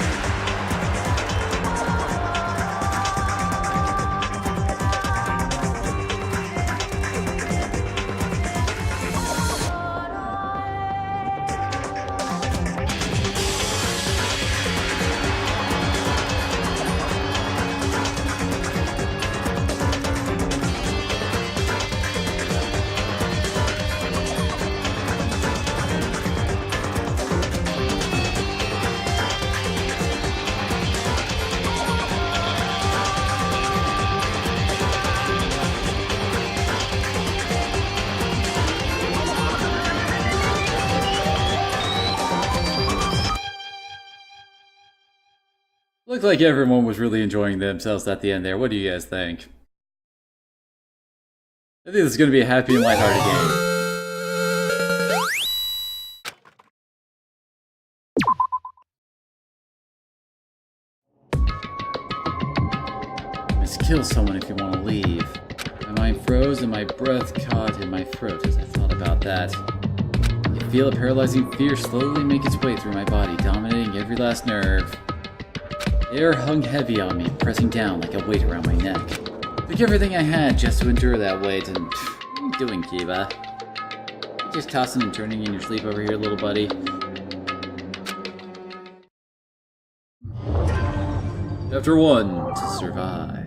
Looked like everyone was really enjoying themselves at the end there. What do you guys think? I think this is going to be a happy and lighthearted game. Just kill someone if you want to leave. My mind froze and my breath caught in my throat as I thought about that. I could feel a paralyzing fear slowly make its way through my body, dominating every last nerve. Air hung heavy on me, pressing down like a weight around my neck. Took everything I had just to endure that weight, and what are you doing, Kiba? You just tossing and turning in your sleep over here, little buddy. Chapter 1, to survive.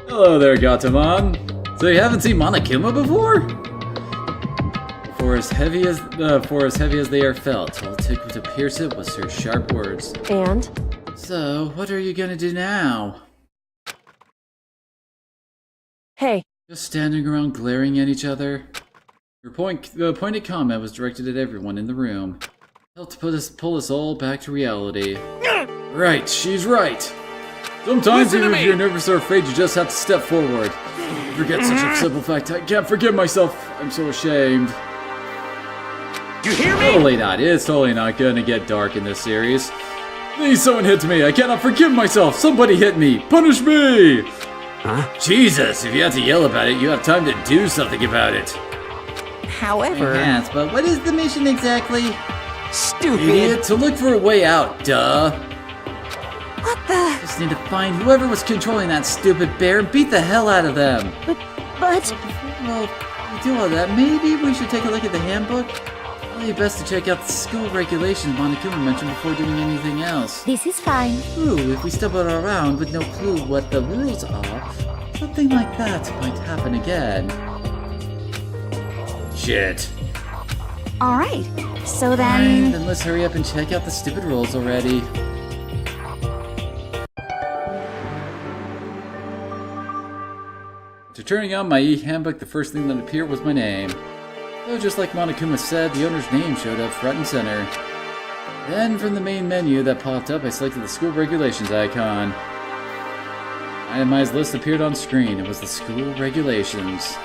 Hello there, Gatomon. So you haven't seen Monokuma before? For as heavy as they are felt, all it took to pierce it was her sharp words. And? So, what are you gonna do now? Hey. Just standing around glaring at each other? Her pointed comment was directed at everyone in the room. Helped pull us all back to reality. Right, she's right. Sometimes even if you're nervous or afraid, you just have to step forward. Forget such a simple fact. I can't forgive myself. I'm so ashamed. You hear me? Totally not. It's totally not gonna get dark in this series. Please, someone hit me. I cannot forgive myself. Somebody hit me. Punish me. Huh? Jesus, if you have to yell about it, you have time to do something about it. However... Yes, but what is the mission exactly? Stupid! Idiot, to look for a way out, duh. What the... Just need to find whoever was controlling that stupid bear and beat the hell out of them. But... Well, we do all that. Maybe we should take a look at the handbook? Probably best to check out the school regulations Monokuma mentioned before doing anything else. This is fine. Ooh, if we stumble around with no clue what the rules are, something like that might happen again. Shit. Alright, so Fine, then... then let's hurry up and check out the stupid rules already. After turning on my e-handbook, the first thing that appeared was my name. So just like Monokuma said, the owner's name showed up front and center. Then from the main menu that popped up, I selected the school regulations icon. Itemized list appeared on screen. It was the school regulations.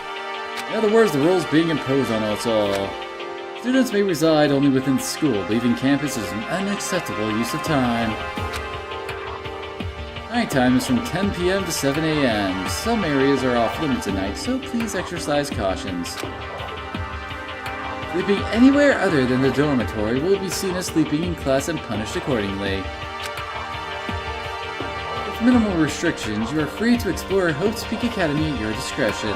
In other words, the rules being imposed on us all. Students may reside only within the school. Leaving campus is an unacceptable use of time. Nighttime is from 10 p.m. to 7 a.m. Some areas are off limits at night, so please exercise cautions. Sleeping anywhere other than the dormitory will be seen as sleeping in class and punished accordingly. With minimal restrictions, you are free to explore Hope's Peak Academy at your discretion.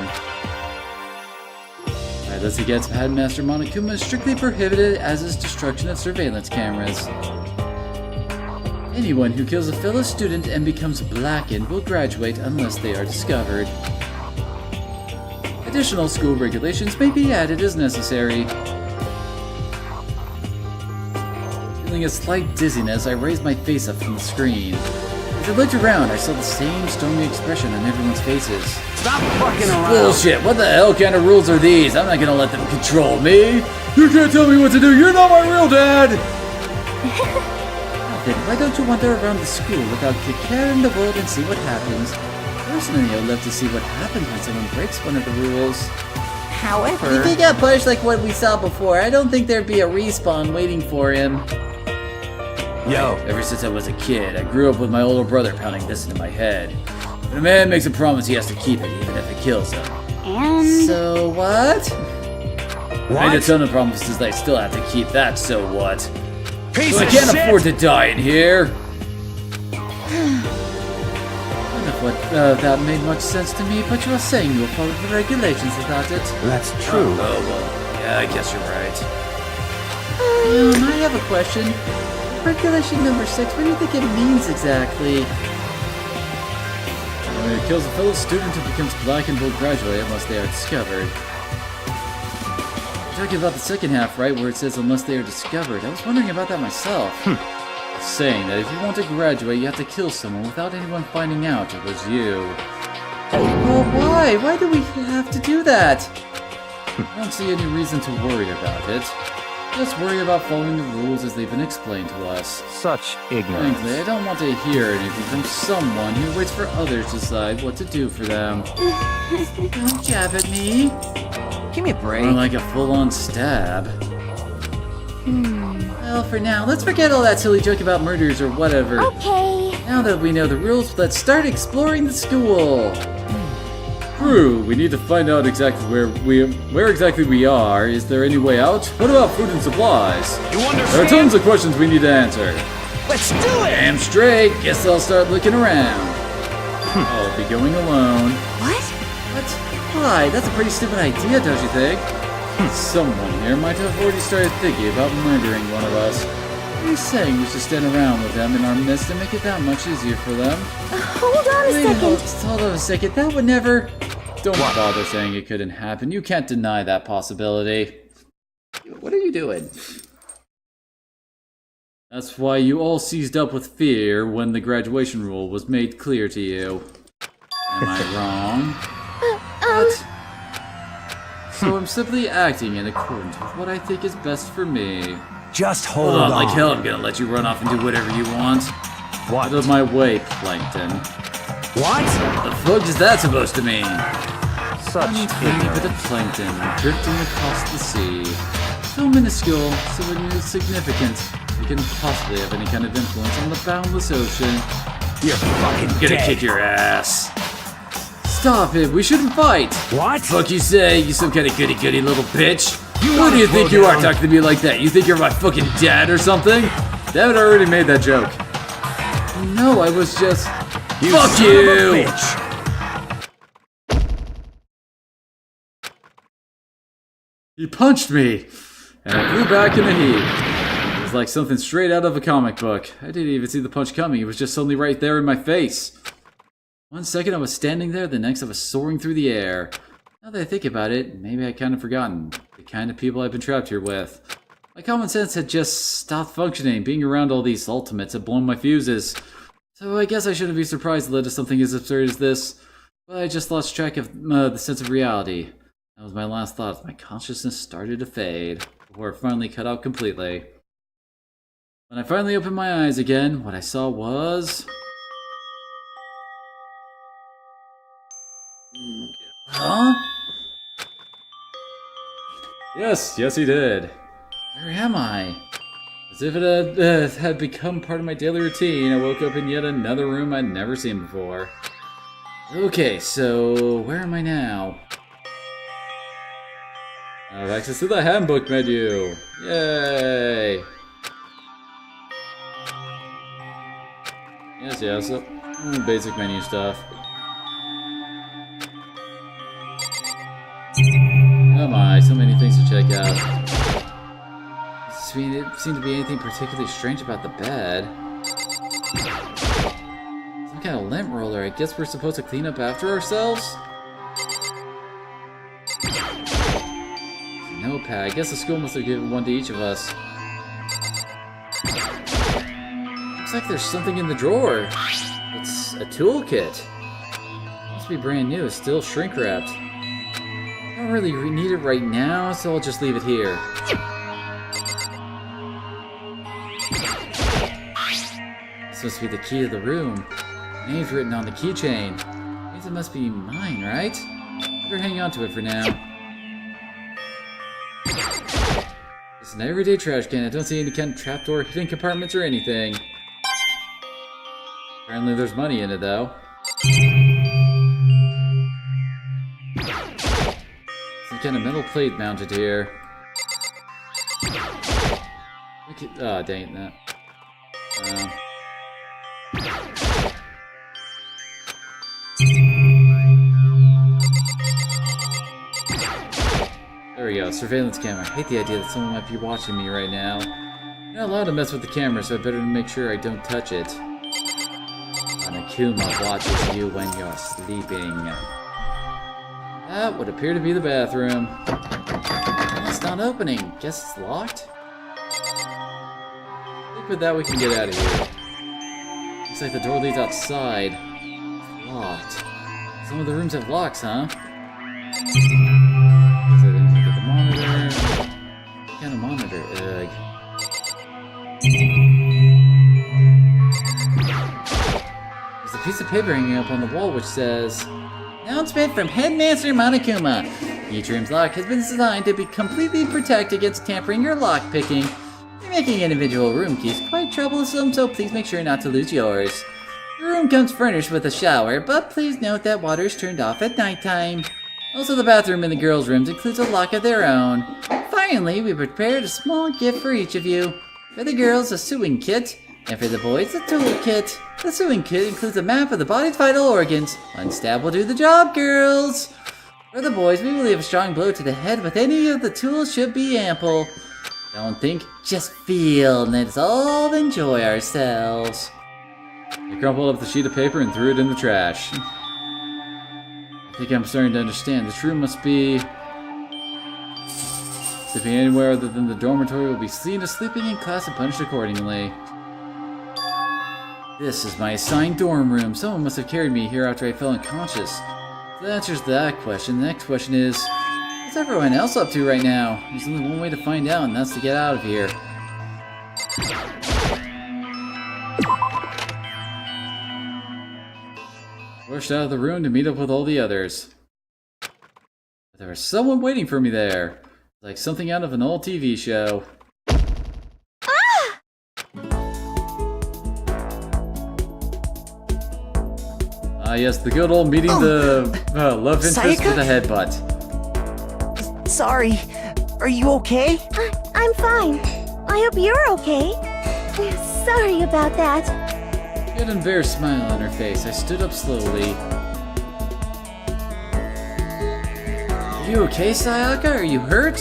Violence against Headmaster Monokuma is strictly prohibited, as is destruction of surveillance cameras. Anyone who kills a fellow student and becomes blackened will graduate unless they are discovered. Additional school regulations may be added as necessary. Feeling a slight dizziness, I raised my face up from the screen. As I looked around, I saw the same stormy expression on everyone's faces. Stop fucking around! Bullshit! What the hell kind of rules are these? I'm not gonna let them control me! You can't tell me what to do! You're not my real dad! Then why don't you wander around the school without a care in the world and see what happens? Personally, I'd love to see what happens when someone breaks one of the rules. However... If he got punished like what we saw before, I don't think there'd be a respawn waiting for him. Yo. Ever since I was a kid, I grew up with my older brother pounding this into my head. When a man makes a promise, he has to keep it, even if it kills him. And... So what? What? I made a ton of promises that I still have to keep. That, so what? Piece So I of can't shit! afford to die in here. I don't know if that made much sense to me, but you were saying you'll follow the regulations without it. That's true. Oh, well, yeah, I guess you're right. I have a question. Regulation number 6, what do you think it means exactly? It kills a fellow student who becomes black and will graduate unless they are discovered. You're talking about the second half, right, where it says unless they are discovered. I was wondering about that myself. It's saying that if you want to graduate, you have to kill someone without anyone finding out it was you. Well, why? Why do we have to do that? I don't see any reason to worry about it. Just worry about following the rules as they've been explained to us. Such ignorance. Frankly, I don't want to hear anything from someone who waits for others to decide what to do for them. Don't jab at me. Give me a break. More like a full-on stab. Well, for now, let's forget all that silly joke about murders or whatever. Okay. Now that we know the rules, let's start exploring the school. True, we need to find out exactly where exactly we are. Is there any way out? What about food and supplies? You There are understand? tons of questions we need to answer. Let's do it! Damn straight. Guess I'll start looking around. I'll be going alone. What? What? Why? That's a pretty stupid idea, don't you think? Someone here might have already started thinking about murdering one of us. What are you saying we should stand around with them in our midst to make it that much easier for them? Hold on a second. Hold on a second. That would never... Don't bother saying it couldn't happen. You can't deny that possibility. What are you doing? That's why you all seized up with fear when the graduation rule was made clear to you. Am I wrong? What? So I'm simply acting in accordance with what I think is best for me. Just hold Hold on, on. like hell I'm gonna let you run off and do whatever you want. What? Out of my way, Plankton. What? The fuck is that supposed to mean? Such A tiny bit ignorance. of plankton drifting across the sea. So minuscule, so insignificant, it can possibly have any kind of influence on the boundless ocean. You're fucking I'm gonna dead. kick your ass. Stop it, we shouldn't fight. What? Fuck you say, you some kind of goody-goody little bitch. You Who wanna do you throw think you are down? talking to me like that? You think you're my fucking dad or something? Dad already made that joke. No, I was just... You Fuck son of a you! bitch. He punched me, and I flew back in a heap. It was like something straight out of a comic book. I didn't even see the punch coming. It was just suddenly right there in my face. 1 second I was standing there, the next I was soaring through the air. Now that I think about it, maybe I kind of forgotten the kind of people I've been trapped here with. My common sense had just stopped functioning. Being around all these ultimates had blown my fuses. So I guess I shouldn't be surprised it led to something as absurd as this. But I just lost track of the sense of reality. That was my last thought as my consciousness started to fade, before it finally cut out completely. When I finally opened my eyes again, what I saw was... Huh? Yes, he did. Where am I? As if it had become part of my daily routine, I woke up in yet another room I'd never seen before. Okay, so where am I now? I have access to the handbook menu! Yay! Yes, so, basic menu stuff. Oh my, so many things to check out. Doesn't seem to be anything particularly strange about the bed. Some kind of lint roller. I guess we're supposed to clean up after ourselves? Notepad. I guess the school must have given one to each of us. Looks like there's something in the drawer. It's a toolkit. Must be brand new. It's still shrink wrapped. I don't really need it right now, so I'll just leave it here. This must be the key to the room. Name's written on the keychain. Means it must be mine, right? Better hang on to it for now. This an everyday trash can. I don't see any kind of trapdoor, hidden compartments, or anything. Apparently there's money in it, though. Some kind of metal plate mounted here. Oh, dang that. There we go, surveillance camera. I hate the idea that someone might be watching me right now. You're not allowed to mess with the camera, so I better make sure I don't touch it. Akuma watches you when you're sleeping. That would appear to be the bathroom. It's not opening. Guess it's locked? I think with that we can get out of here. Looks like the door leads outside. It's locked. Some of the rooms have locks, huh? What kind of monitor? Ugh. There's a piece of paper hanging up on the wall which says, "Announcement from Headmaster Monokuma. Each room's lock has been designed to be completely protect against tampering or lockpicking. Making individual room keys quite troublesome, so please make sure not to lose yours. Your room comes furnished with a shower, but please note that water is turned off at nighttime. Also, the bathroom in the girls' rooms includes a lock of their own. Finally, we prepared a small gift for each of you. For the girls, a sewing kit, and for the boys, a tool kit. The sewing kit includes a map of the body's vital organs. One stab will do the job, girls. For the boys, we will leave a strong blow to the head, but any of the tools should be ample. Don't think, just feel, and let's all enjoy ourselves." I crumpled up the sheet of paper and threw it in the trash. I think I'm starting to understand. This room must be... Sleeping anywhere other than the dormitory will be seen as sleeping in class and punished accordingly. This is my assigned dorm room. Someone must have carried me here after I fell unconscious. So that answers that question. The next question is, what's everyone else up to right now? There's only one way to find out, and that's to get out of here. Rushed out of the room to meet up with all the others. But there was someone waiting for me there. Like something out of an old TV show. Ah, yes, the good old meeting the love interest with a headbutt. Sorry. Are you okay? I'm fine. I hope you're okay. Sorry about that. She had an embarrassed smile on her face. I stood up slowly. Are you okay, Sayaka? Are you hurt?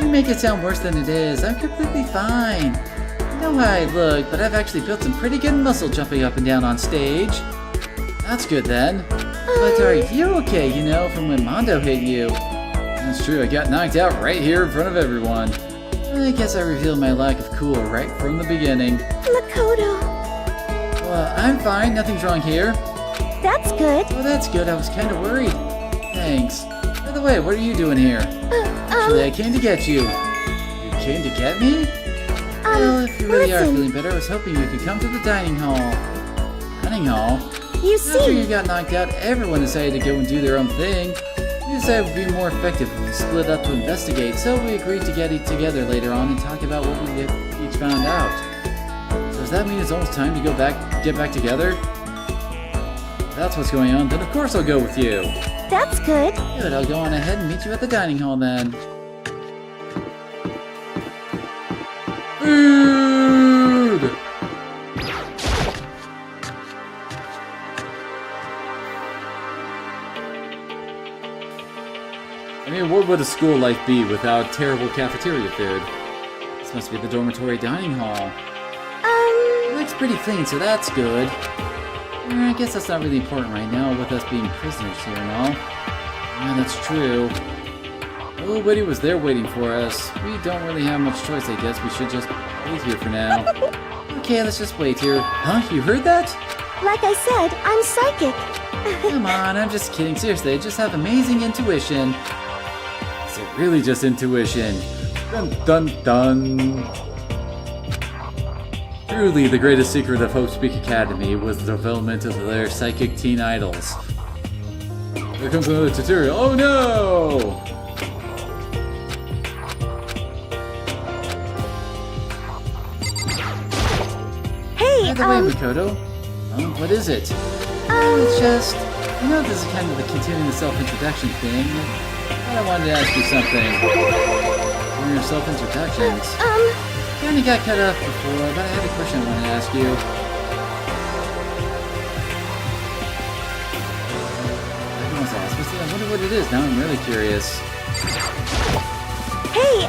You make it sound worse than it is. I'm completely fine. I know how I look, but I've actually built some pretty good muscle jumping up and down on stage. That's good then. But are you okay, you know, from when Mondo hit you? That's true, I got knocked out right here in front of everyone. I guess I revealed my lack of cool right from the beginning. Makoto. Well, I'm fine, nothing's wrong here. That's good. Oh, that's good, I was kind of worried. Thanks. By the way, what are you doing here? Actually, I came to get you. You came to get me? Well, if you really are feeling better, I was hoping you could come to the dining hall. Dining hall? You see... After you got knocked out, everyone decided to go and do their own thing. We decided it would be more effective if we split up to investigate, so we agreed to get together later on and talk about what we each found out. So does that mean it's almost time to get back together? If that's what's going on, then of course I'll go with you. That's good. Good, I'll go on ahead and meet you at the dining hall then. Food! I mean, what would a school life be without terrible cafeteria food? This must be the dormitory dining hall. It looks pretty clean, so that's good. I guess that's not really important right now with us being prisoners here and all. Yeah, that's true. Nobody was there waiting for us. We don't really have much choice, I guess. We should just wait here for now. Okay, let's just wait here. Huh? You heard that? Like I said, I'm psychic. Come on, I'm just kidding. Seriously, I just have amazing intuition. Is it really just intuition? Dun dun dun. Truly, the greatest secret of Hope Speak Academy was the development of their psychic teen idols. Here comes another tutorial. Oh no! By the way, Makoto, what is it? It's just, this is kind of the continuing the self-introduction thing. I wanted to ask you something. During your self-introductions, kinda got cut off before, but I had a question I wanted to ask you. I wonder what it is. Now I'm really curious. Hey,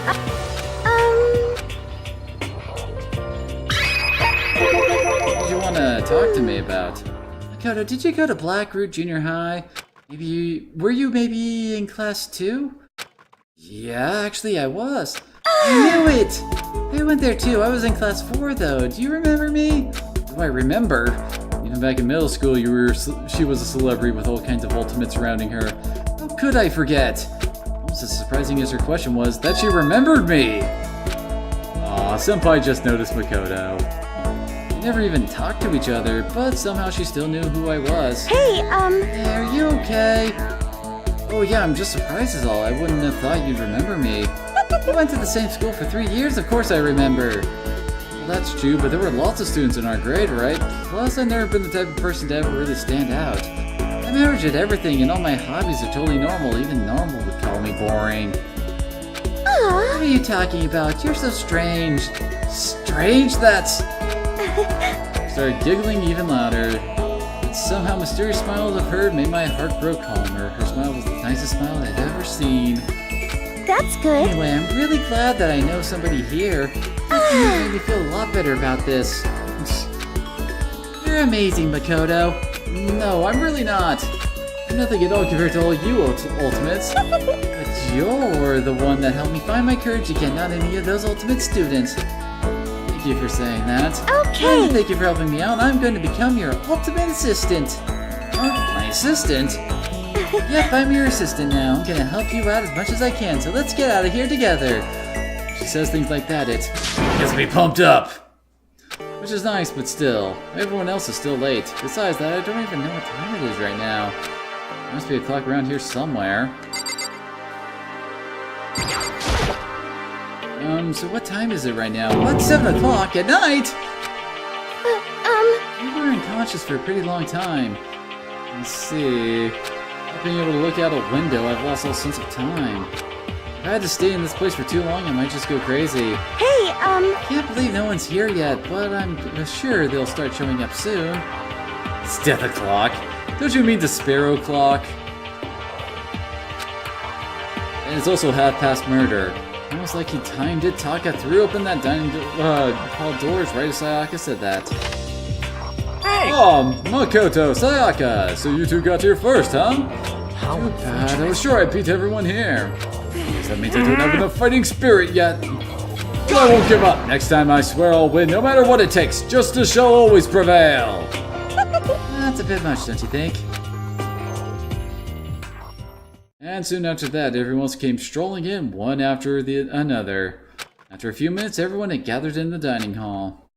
What did you want to talk to me about? Makoto, did you go to Blackroot Junior High? Were you maybe in class 2? Yeah, actually I was. I knew it! I went there too. I was in class 4 though. Do you remember me? Do I remember? Even back in middle school, she was a celebrity with all kinds of ultimates surrounding her. How could I forget? Almost as surprising as her question was that she remembered me! Aw, Senpai just noticed Makoto. We never even talked to each other, but somehow she still knew who I was. Hey, Hey, are you okay? Oh yeah, I'm just surprised is all. I wouldn't have thought you'd remember me. We went to the same school for 3 years, of course I remember. Well, that's true, but there were lots of students in our grade, right? Plus, I've never been the type of person to ever really stand out. I'm average at everything, and all my hobbies are totally normal. Even normal would call me boring. What are you talking about? You're so strange. Strange? That's... I started giggling even louder. But somehow mysterious smiles of her made my heart grow calmer. Her smile was the nicest smile I'd ever seen. that's good. Anyway, I'm really glad that I know somebody here. You made me feel a lot better about this. You're amazing, Makoto. No, I'm really not. I'm nothing at all compared to all you ultimates. But you're the one that helped me find my courage again, not any of those ultimate students. Thank you for saying that. Okay. And thank you for helping me out. I'm going to become your ultimate assistant. My assistant? Yep, I'm your assistant now. I'm gonna help you out as much as I can, so let's get out of here together. When she says things like that, it gets me pumped up. Which is nice, but still, everyone else is still late. Besides that, I don't even know what time it is right now. There must be a clock around here somewhere. So what time is it right now? What, 7 o'clock at night? You were unconscious for a pretty long time. Let's see... Not being able to look out a window, I've lost all sense of time. If I had to stay in this place for too long, I might just go crazy. Hey, Can't believe no one's here yet, but I'm sure they'll start showing up soon. It's death o'clock. Don't you mean the sparrow clock? And it's also half past murder. Almost like he timed it. Taka threw open that dining hall doors right as Sayaka said that. Hey! Oh, Makoto, Sayaka! So you two got here first, huh? How bad. I was sure I beat everyone here. That means I don't have enough fighting spirit yet. But I won't give up. Next time I swear I'll win, no matter what it takes. Justice shall always prevail. That's a bit much, don't you think? And soon after that, everyone else came strolling in, one after another. After a few minutes, everyone had gathered in the dining hall.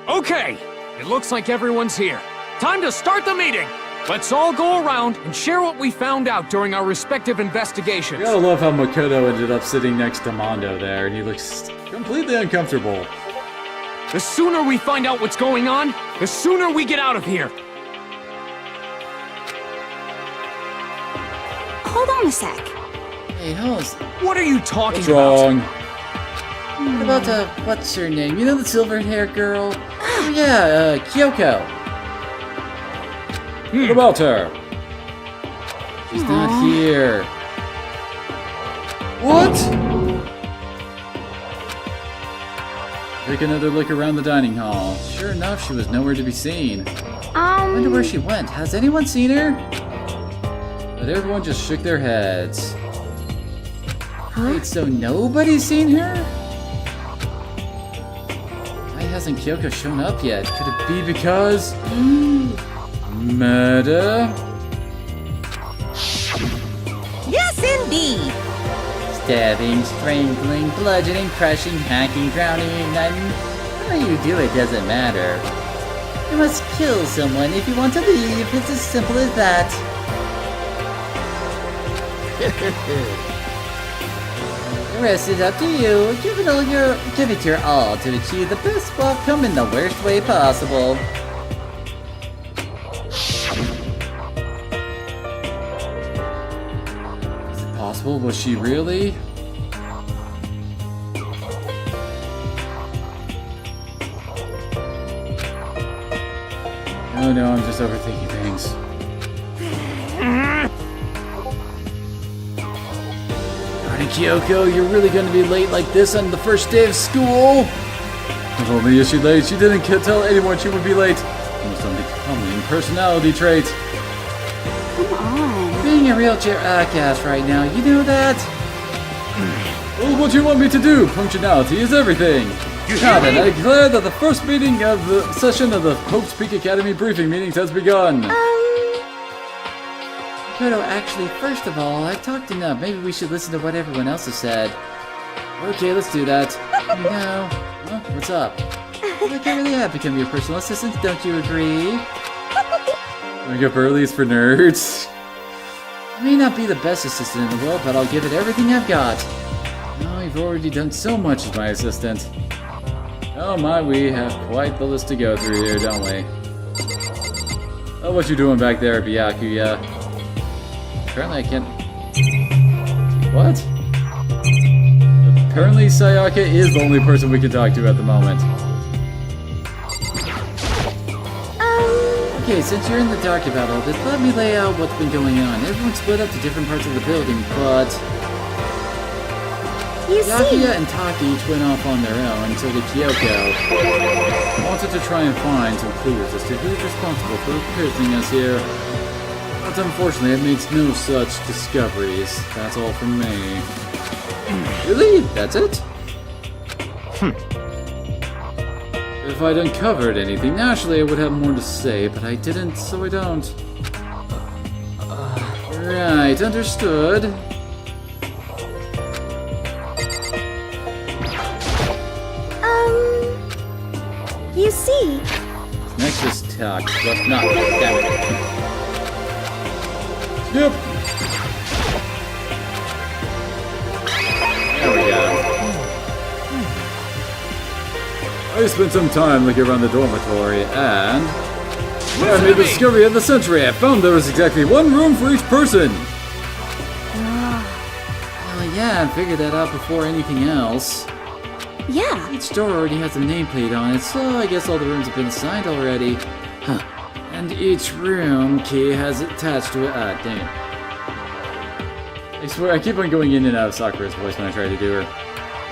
Okay, it looks like everyone's here. Time to start the meeting! Let's all go around and share what we found out during our respective investigations. I gotta love how Makoto ended up sitting next to Mondo there, and he looks completely uncomfortable. The sooner we find out what's going on, the sooner we get out of here. Hold on a sec. Hey, how's... What are you talking What's about? wrong? What about, what's her name? You know the silver-haired girl? Oh yeah, Kyoko. What about her? She's not here. What? Take another look around the dining hall. Sure enough, she was nowhere to be seen. Wonder where she went. Has anyone seen her? But everyone just shook their heads. Wait, so nobody's seen her? Why hasn't Kyoko shown up yet? Could it be because... Murder? Yes, indeed! Stabbing, strangling, bludgeoning, crushing, hacking, drowning, igniting. How you do it doesn't matter. You must kill someone if you want to leave. It's as simple as that. The rest is up to you. Give it your all to achieve the best welcome in the worst way possible. Is it possible? Was she really? Oh no, I'm just overthinking things. Darn Kyoko, you're really gonna be late like this on the first day of school? Not only is she late, she didn't tell anyone she would be late. Most unbecoming personality trait. Come on. Being a real jackass right now, you know that? Well, what do you want me to do? Punctuality is everything. Now then, I declare that the first meeting of the session of the Hope's Peak Academy briefing meetings has begun. Kodo, actually, first of all, I've talked enough. Maybe we should listen to what everyone else has said. Okay, let's do that. Huh? What's up? I can't really have become your personal assistant, don't you agree? Wake up early is for nerds. I may not be the best assistant in the world, but I'll give it everything I've got. Oh, you've already done so much as my assistant. Oh my, we have quite the list to go through here, don't we? Oh, what you doing back there, Byakuya? Apparently I can't... What? Apparently Sayaka is the only person we can talk to at the moment. Okay, since you're in the dark about all this, let me lay out what's been going on. Everyone's split up to different parts of the building, but... Yakuya and Taki each went off on their own until the Kyoko wanted to try and find some clues as to who's responsible for imprisoning us here. But unfortunately, I've made no such discoveries. That's all from me. Really? That's it? If I'd uncovered anything, naturally I would have more to say, but I didn't, so I don't. Right, understood. You see... Nexus talk, but not, damn it. Yep. There we go. I spent some time looking around the dormitory, and... when I made the discovery of the century, I found there was exactly one room for each person! Well, yeah, I figured that out before anything else. Yeah. Each door already has a nameplate on it, so I guess all the rooms have been assigned already. Huh. And each room key has attached to it. Ah, dang it. I swear, I keep on going in and out of Sakura's voice when I try to do her.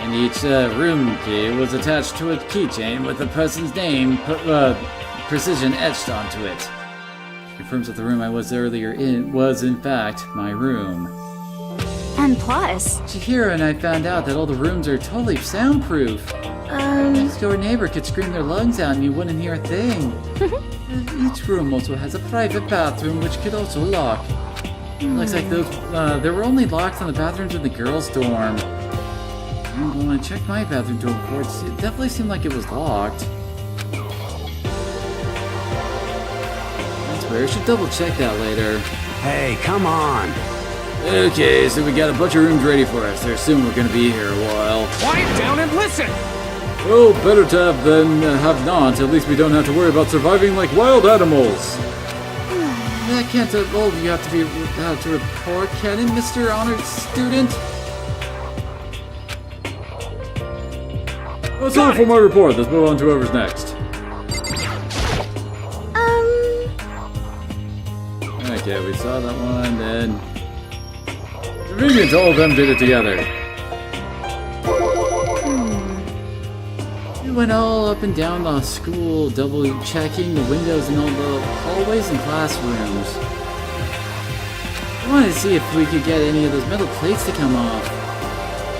And each room key was attached to a keychain with the person's name, precision etched onto it. Confirms that the room I was earlier in was, in fact, my room. And plus... Chihiro and I found out that all the rooms are totally soundproof. Next door neighbor could scream their lungs out and you wouldn't hear a thing. Each room also has a private bathroom which could also lock. Looks like those, there were only locks on the bathrooms in the girls' dorm. When I checked my bathroom door before, it definitely seemed like it was locked. That's weird, I should double check that later. Hey, come on. Okay, so we got a bunch of rooms ready for us. I assume we're gonna be here a while. Quiet down and listen! Well, better to have than have not. At least we don't have to worry about surviving like wild animals. That can't all you have to report, can it, Mr. Honored Student? That's all for my report. Let's move on to whoever's next. Okay, we saw that one, then... Convenient, all of them did it together. We went all up and down the school, double checking the windows in all the hallways and classrooms. We wanted to see if we could get any of those metal plates to come off.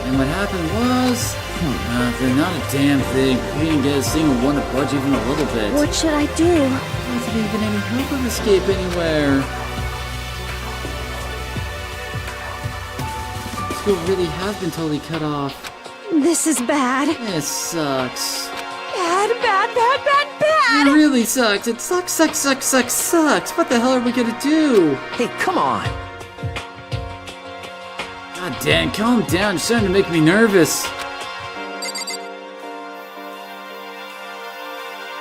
And what happened was... they're not a damn thing. We didn't get a single one to budge even a little bit. What should I do? There wasn't even any hope of escape anywhere. School really has been totally cut off. This is bad. This sucks. Bad. It really sucks. It sucks. What the hell are we gonna do? Hey, come on. God Dan, calm down. You're starting to make me nervous.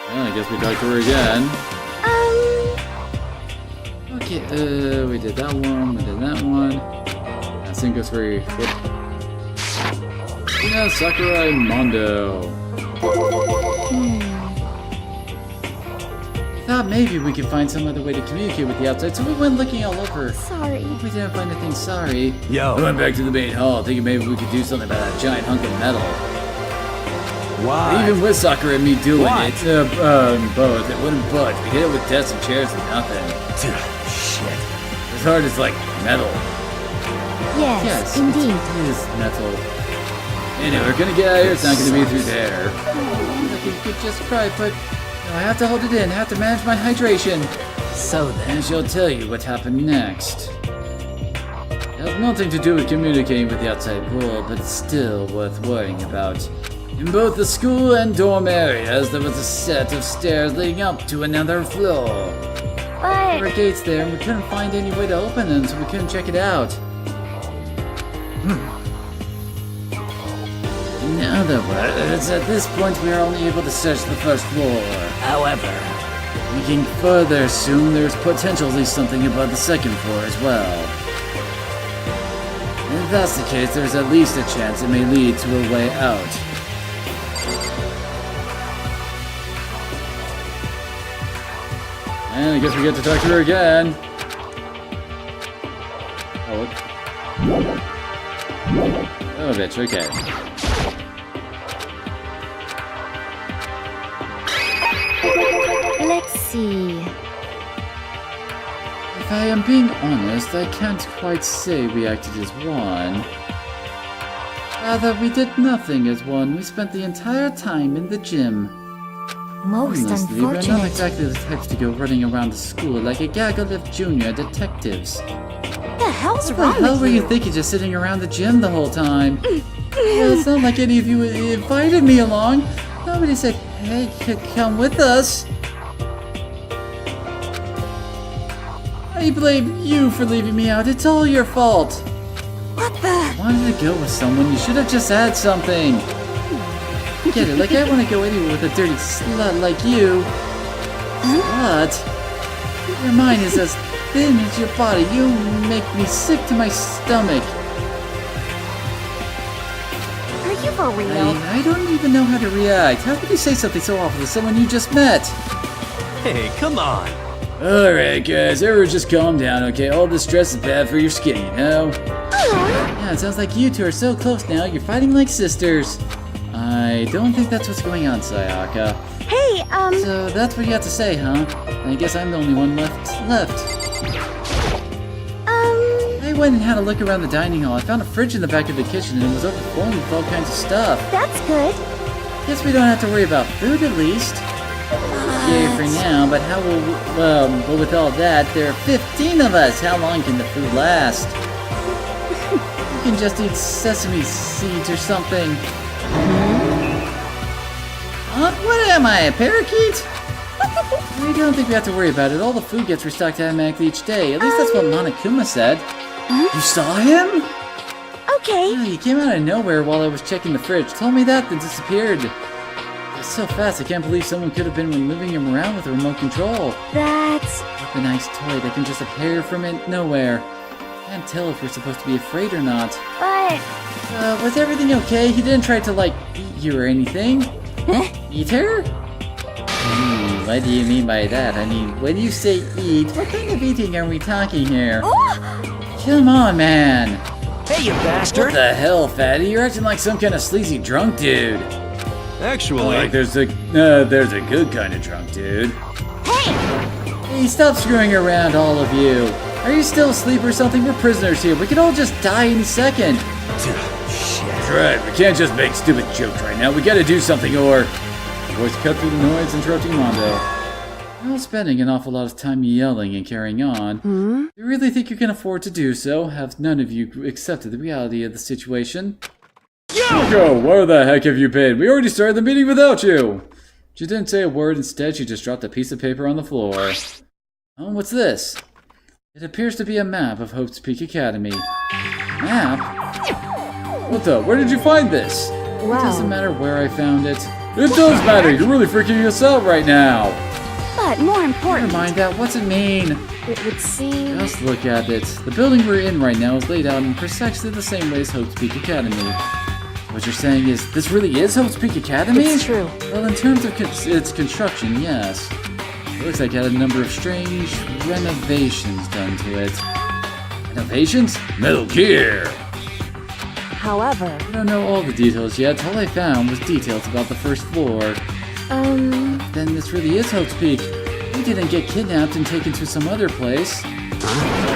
Well, I guess we talk to her again. Okay, we did that one, we did that one. That thing goes very good. Yeah, Sakurai Mondo. I thought maybe we could find some other way to communicate with the outside, so we went looking all over. Sorry. We didn't find anything sorry. Yo. We went back to the main hall, thinking maybe we could do something about that giant hunk of metal. Why? Even with Sakura and me doing What? it, both, it wouldn't budge. We hit it with desks and chairs and nothing. Shit. As hard as, like, metal. Yes, indeed. It is metal. Anyway, we're gonna get out of here. It's not gonna be through there. Like you could just cry, but I have to hold it in. I have to manage my hydration. So then. And she'll tell you what happened next. It has nothing to do with communicating with the outside world, but it's still worth worrying about. In both the school and dorm areas, there was a set of stairs leading up to another floor. There were gates there, and we couldn't find any way to open them, so we couldn't check it out. In other words, at this point we are only able to search the first floor. However, Looking further, soon there's potentially something above the second floor as well. And if that's the case, there's at least a chance it may lead to a way out. And I guess we get to talk to her again. Oh, bitch, okay. Let's see. If I am being honest, I can't quite say we acted as one. Rather, we did nothing as one. We spent the entire time in the gym. Most Honestly, we're not unfortunate. exactly the types to go running around the school like a gaggle of junior detectives. What the hell's What the wrong hell with were you? you thinking just sitting around the gym the whole time? Well, it's not like any of you invited me along. Nobody said, hey, come with us. I blame you for leaving me out. It's all your fault. What the? I wanted to go with someone. You should have just had something. Get it? Like, I want to go anywhere with a dirty slut like you. But your mind is as thin as your body. You make me sick to my stomach. Are you for real? I don't even know how to react. How could you say something so awful to someone you just met? Hey, come on. Alright guys, everyone just calm down, okay? All this stress is bad for your skin, you know? Yeah, it sounds like you two are so close now, you're fighting like sisters. I don't think that's what's going on, Sayaka. Hey, So that's what you have to say, huh? I guess I'm the only one left. I went and had a look around the dining hall. I found a fridge in the back of the kitchen and it was overflowing with all kinds of stuff. that's good. Guess we don't have to worry about food at least. Yeah, for now, but how will but with all that, there are 15 of us. How long can the food last? We can just eat sesame seeds or something. What am I, a parakeet? I don't think we have to worry about it. All the food gets restocked automatically each day. At least that's what Monokuma said. You saw him? Okay. Yeah, he came out of nowhere while I was checking the fridge. Told me that, then disappeared. It's so fast, I can't believe someone could have been moving him around with a remote control. That's... Like a nice toy that can just appear from nowhere. Can't tell if we're supposed to be afraid or not. But... Was everything okay? He didn't try to, like, eat you or anything? Huh? Eat her? What do you mean by that? I mean, when you say eat, what kind of eating are we talking here? Come on, man! Hey, you What bastard! the hell, fatty? You're acting like some kind of sleazy drunk dude. Actually, Like there's a good kind of drunk dude. Hey, stop screwing around, all of you. Are you still asleep or something? We're prisoners here. We could all just die any second. Shit. That's right. We can't just make stupid jokes right now. We gotta do something or... The voice cut through the noise, interrupting Mondo. While spending an awful lot of time yelling and carrying on, you really think you can afford to do so? Have none of you accepted the reality of the situation? Yo! Where the heck have you been? We already started the meeting without you! She didn't say a word. Instead, she just dropped a piece of paper on the floor. Oh, what's this? It appears to be a map of Hope's Peak Academy. Map? What the? Where did you find this? Wow. It doesn't matter where I found it. It does matter! You're really freaking us out right now! But more important, Never mind that, what's it mean? It would seem... Just look at it. The building we're in right now is laid out in precisely the same way as Hope's Peak Academy. What you're saying is, this really is Hope's Peak Academy? It's true. Well, in terms of its construction, yes. It looks like it had a number of strange renovations done to it. Renovations? Metal Gear! However... I don't know all the details yet. All I found was details about the first floor. Then this really is Hope's Peak. We didn't get kidnapped and taken to some other place.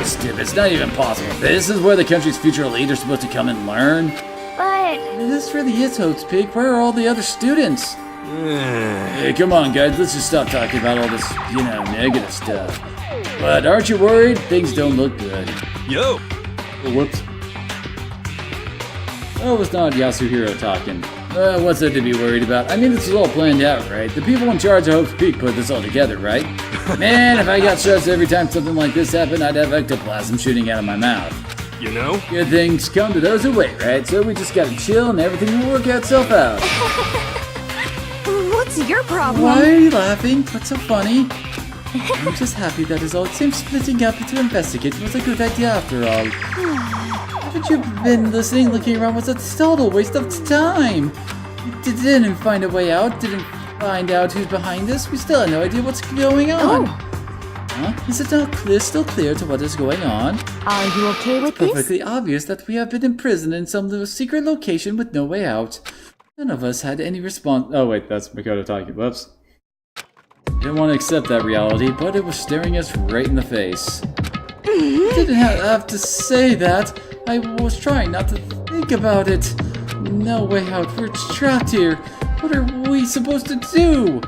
Stupid, it's not even possible. This is where the country's future elite are supposed to come and learn. But... This really is Hope's Peak. Where are all the other students? Hey, come on, guys. Let's just stop talking about all this, negative stuff. But aren't you worried? Things don't look good. Yo! Oh, whoops. Oh, it was not Yasuhiro talking. What's there to be worried about? I mean, this is all planned out, right? The people in charge of Hope's Peak put this all together, right? Man, if I got stressed every time something like this happened, I'd have ectoplasm shooting out of my mouth. You know? Good things come to those who wait, right? So we just gotta chill and everything will work itself out. What's your problem? Why are you laughing? What's so funny? I'm just happy that is all. It seems splitting up to investigate was a good idea after all. Haven't you been listening? Looking around was a total waste of time. We didn't find a way out, didn't find out who's behind this. We still have no idea what's going on. Huh? Is it not still clear to what is going on? Are you okay with this? Perfectly obvious that we have been imprisoned in some little secret location with no way out. None of us had any response. Oh wait, that's Makoto talking. Whoops. Didn't want to accept that reality, but it was staring us right in the face. I didn't have to say that. I was trying not to think about it. No way out. We're trapped here. What are we supposed to do?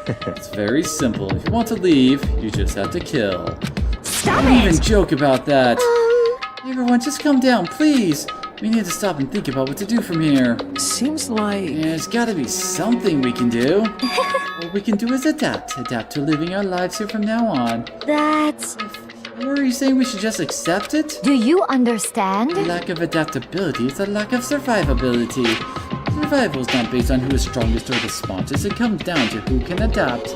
It's very simple. If you want to leave, you just have to kill. Stop Don't it! even joke about that. Everyone, just calm down, please. We need to stop and think about what to do from here. Seems like... Yeah, there's gotta be something we can do. What we can do is adapt. Adapt to living our lives here from now on. That's... Or are you saying we should just accept it? Do you understand? A lack of adaptability is a lack of survivability. Survival is not based on who is strongest or the smartest. It comes down to who can adapt.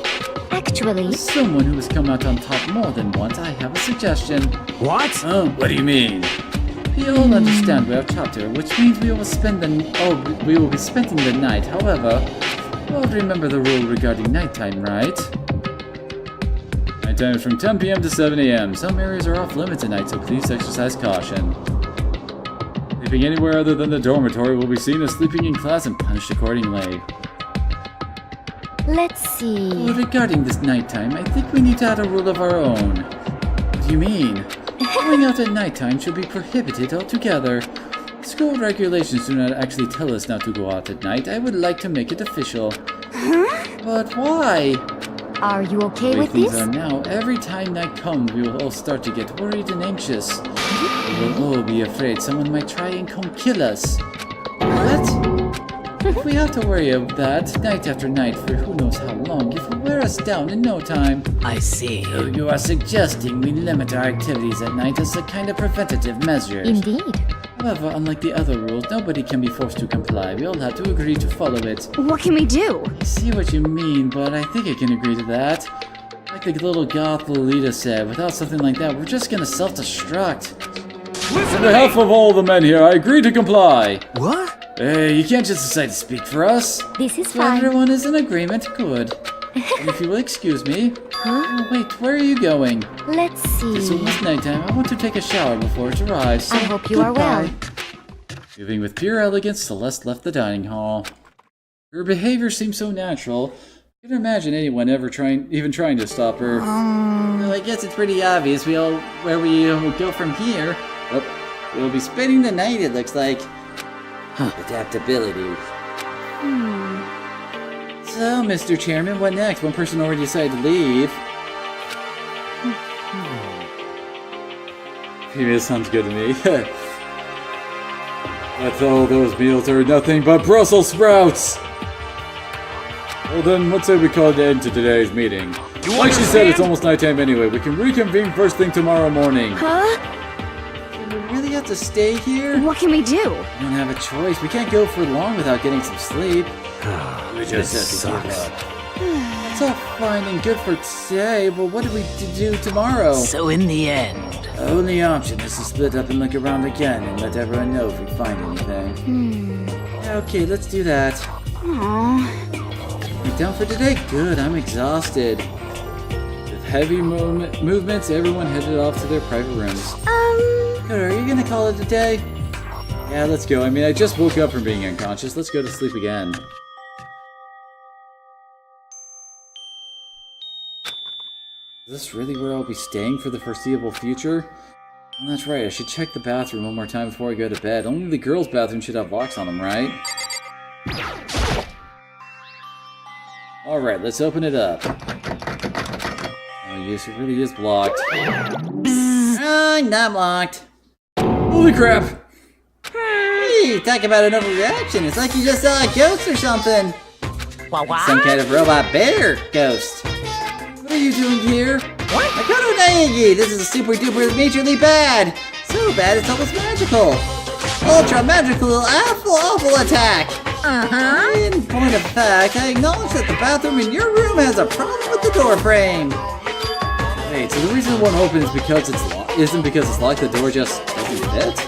Actually... As someone who has come out on top more than once, I have a suggestion. What? What do you mean? We all understand we are trapped here, which means we will be spending the night. However, you all remember the rule regarding nighttime, right? Nighttime is from 10 p.m. to 7 a.m. Some areas are off limits at night, so please exercise caution. Sleeping anywhere other than the dormitory will be seen as sleeping in class and punished accordingly. Let's see... Well, regarding this nighttime, I think we need to add a rule of our own. What do you mean? Going out at nighttime should be prohibited altogether. School regulations do not actually tell us not to go out at night. I would like to make it official. But why? Are you okay The way with things this? are now, every time night comes, we will all start to get worried and anxious. We will all be afraid someone might try and come kill us. What? If we have to worry of that night after night for who knows how long, it will wear us down in no time. I see. So you are suggesting we limit our activities at night as a kind of preventative measure. Indeed. However, unlike the other rules, nobody can be forced to comply. We all have to agree to follow it. what can we do? I see what you mean, but I think I can agree to that. Like the little goth Lolita said, without something like that, we're just gonna self-destruct. Listen On behalf of all the men here, I agree to comply. What? Hey, you can't just decide to speak for us. This is So fine. everyone is in agreement? Good. And if you will excuse me. Oh, wait, where are you going? Let's It's see... almost nighttime. I want to take a shower before it arrives. So I hope you are well. Moving with pure elegance, Celeste left the dining hall. Her behavior seemed so natural. I can't imagine anyone ever even trying to stop her. Well, I guess it's pretty obvious where we go from here. Oh, we'll be spending the night, it looks like. Adaptability. So, Mr. Chairman, what next? One person already decided to leave. Maybe sounds good to me. But all those meals are nothing but Brussels sprouts! Well then, let's say we call an end to today's meeting. Like she said, it's almost nighttime anyway. We can reconvene first thing tomorrow morning. Huh? Do we really have to stay here? What can we do? We don't have a choice. We can't go for long without getting some sleep. We just sucks. It's all fine and good for today, but what do we do tomorrow? So in the end... The only option is to split up and look around again and let everyone know if we find anything. Okay, let's do that. Aww. You done for today? Good, I'm exhausted. With heavy movements, everyone headed off to their private rooms. Good, are you gonna call it a day? Yeah, let's go. I mean, I just woke up from being unconscious. Let's go to sleep again. Is this really where I'll be staying for the foreseeable future? Oh, that's right, I should check the bathroom one more time before I go to bed. Only the girls' bathroom should have locks on them, right? Alright, let's open it up. Oh yes, it really is blocked. Not blocked. Holy crap! Hey, talk about an overreaction. It's like you just saw a ghost or something. Some kind of robot bear ghost. What are you doing here? What? Makoto Naegi! This is super duper majorly bad! So bad it's almost magical! Ultra magical awful attack! In point of fact, I acknowledge that the bathroom in your room has a problem with the door frame! Wait, so the reason it won't open is because it's isn't because it's locked, the door just doesn't fit?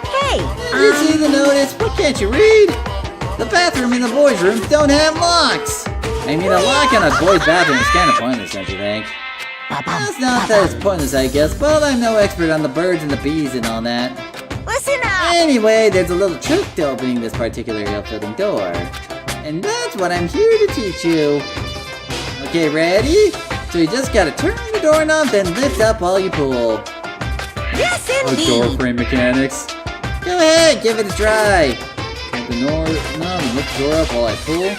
Hey! You see the notice? What can't you read? The bathroom in the boys' room don't have locks! I mean, a lock on a boy's bathroom is kind of pointless, don't you think? It's not that it's pointless, I guess, but I'm no expert on the birds and the bees and all that. Listen up! Anyway, there's a little trick to opening this particular outfitting door. And that's what I'm here to teach you. Okay, ready? So you just gotta turn the doorknob, then lift up while you pull. Yes, Oh, indeed! door frame mechanics. Go ahead, give it a try. Turn the doorknob and lift the door up while I pull.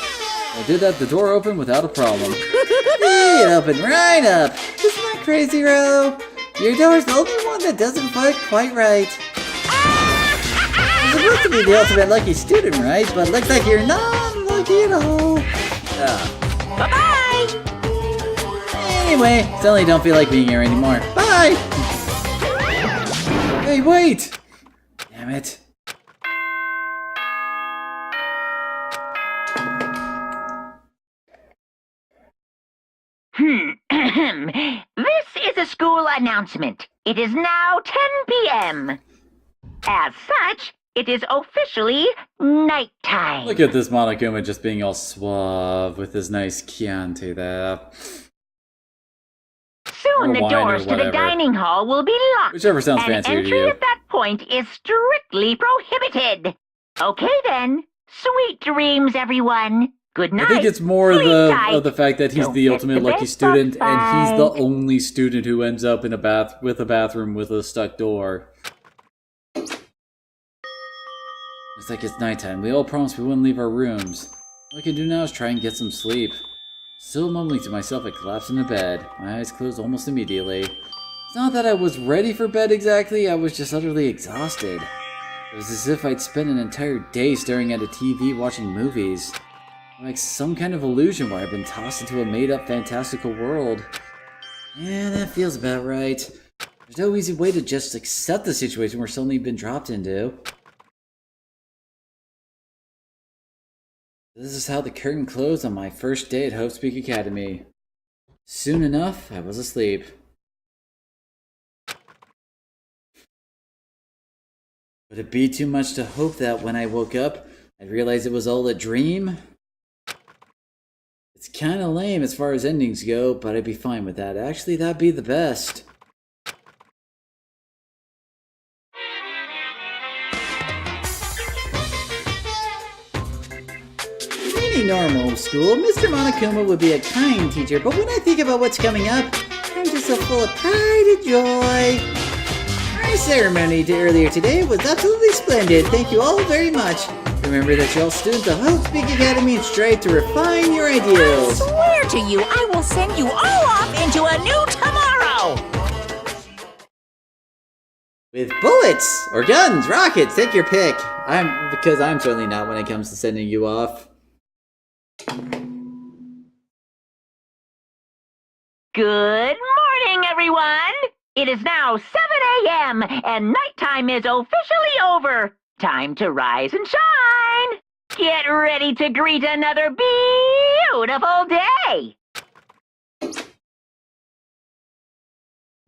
I did that, the door opened without a problem. It opened right up. Isn't that crazy, Ro? Your door's the only one that doesn't fit quite right. You're supposed to be the ultimate lucky student, right? But looks like you're not lucky at all. Bye-bye! Anyway, suddenly don't feel like being here anymore. Bye! Hey, wait! Damn it. This is a school announcement. It is now 10 p.m. As such, it is officially nighttime. Look at this Monokuma just being all suave with his nice Chianti there. Soon Or the wine or doors to the whatever. dining hall will be locked. Whichever sounds and fancier to entry you. at that point is strictly prohibited. Okay then. Sweet dreams, everyone. Good night. I think it's more Sleep tight. of the fact that he's Don't the miss ultimate the lucky best student, bug and he's the fight. only student who ends up in a bathroom with a stuck door. Looks like it's nighttime. We all promised we wouldn't leave our rooms. All I can do now is try and get some sleep. Still mumbling to myself, I collapsed into bed. My eyes closed almost immediately. It's not that I was ready for bed exactly, I was just utterly exhausted. It was as if I'd spent an entire day staring at a TV watching movies. Like some kind of illusion where I've been tossed into a made-up fantastical world. Yeah, that feels about right. There's no easy way to just accept the situation we're suddenly been dropped into. This is how the curtain closed on my first day at Hope Speak Academy. Soon enough, I was asleep. Would it be too much to hope that when I woke up, I'd realize it was all a dream? It's kinda lame as far as endings go, but I'd be fine with that. Actually, that'd be the best. In any normal school, Mr. Monokuma would be a kind teacher, but when I think about what's coming up, I'm just so full of pride and joy. Our ceremony earlier today was absolutely splendid. Thank you all very much. Remember that you're all students of Hope Speak Academy and strive to refine your I ideals. swear to you, I will send you all off into a new tomorrow! With bullets or guns, rockets, take your pick. Because I'm certainly not when it comes to sending you off. Good morning, everyone. It is now 7 a.m. and nighttime is officially over. Time to rise and shine. Get ready to greet another beautiful day.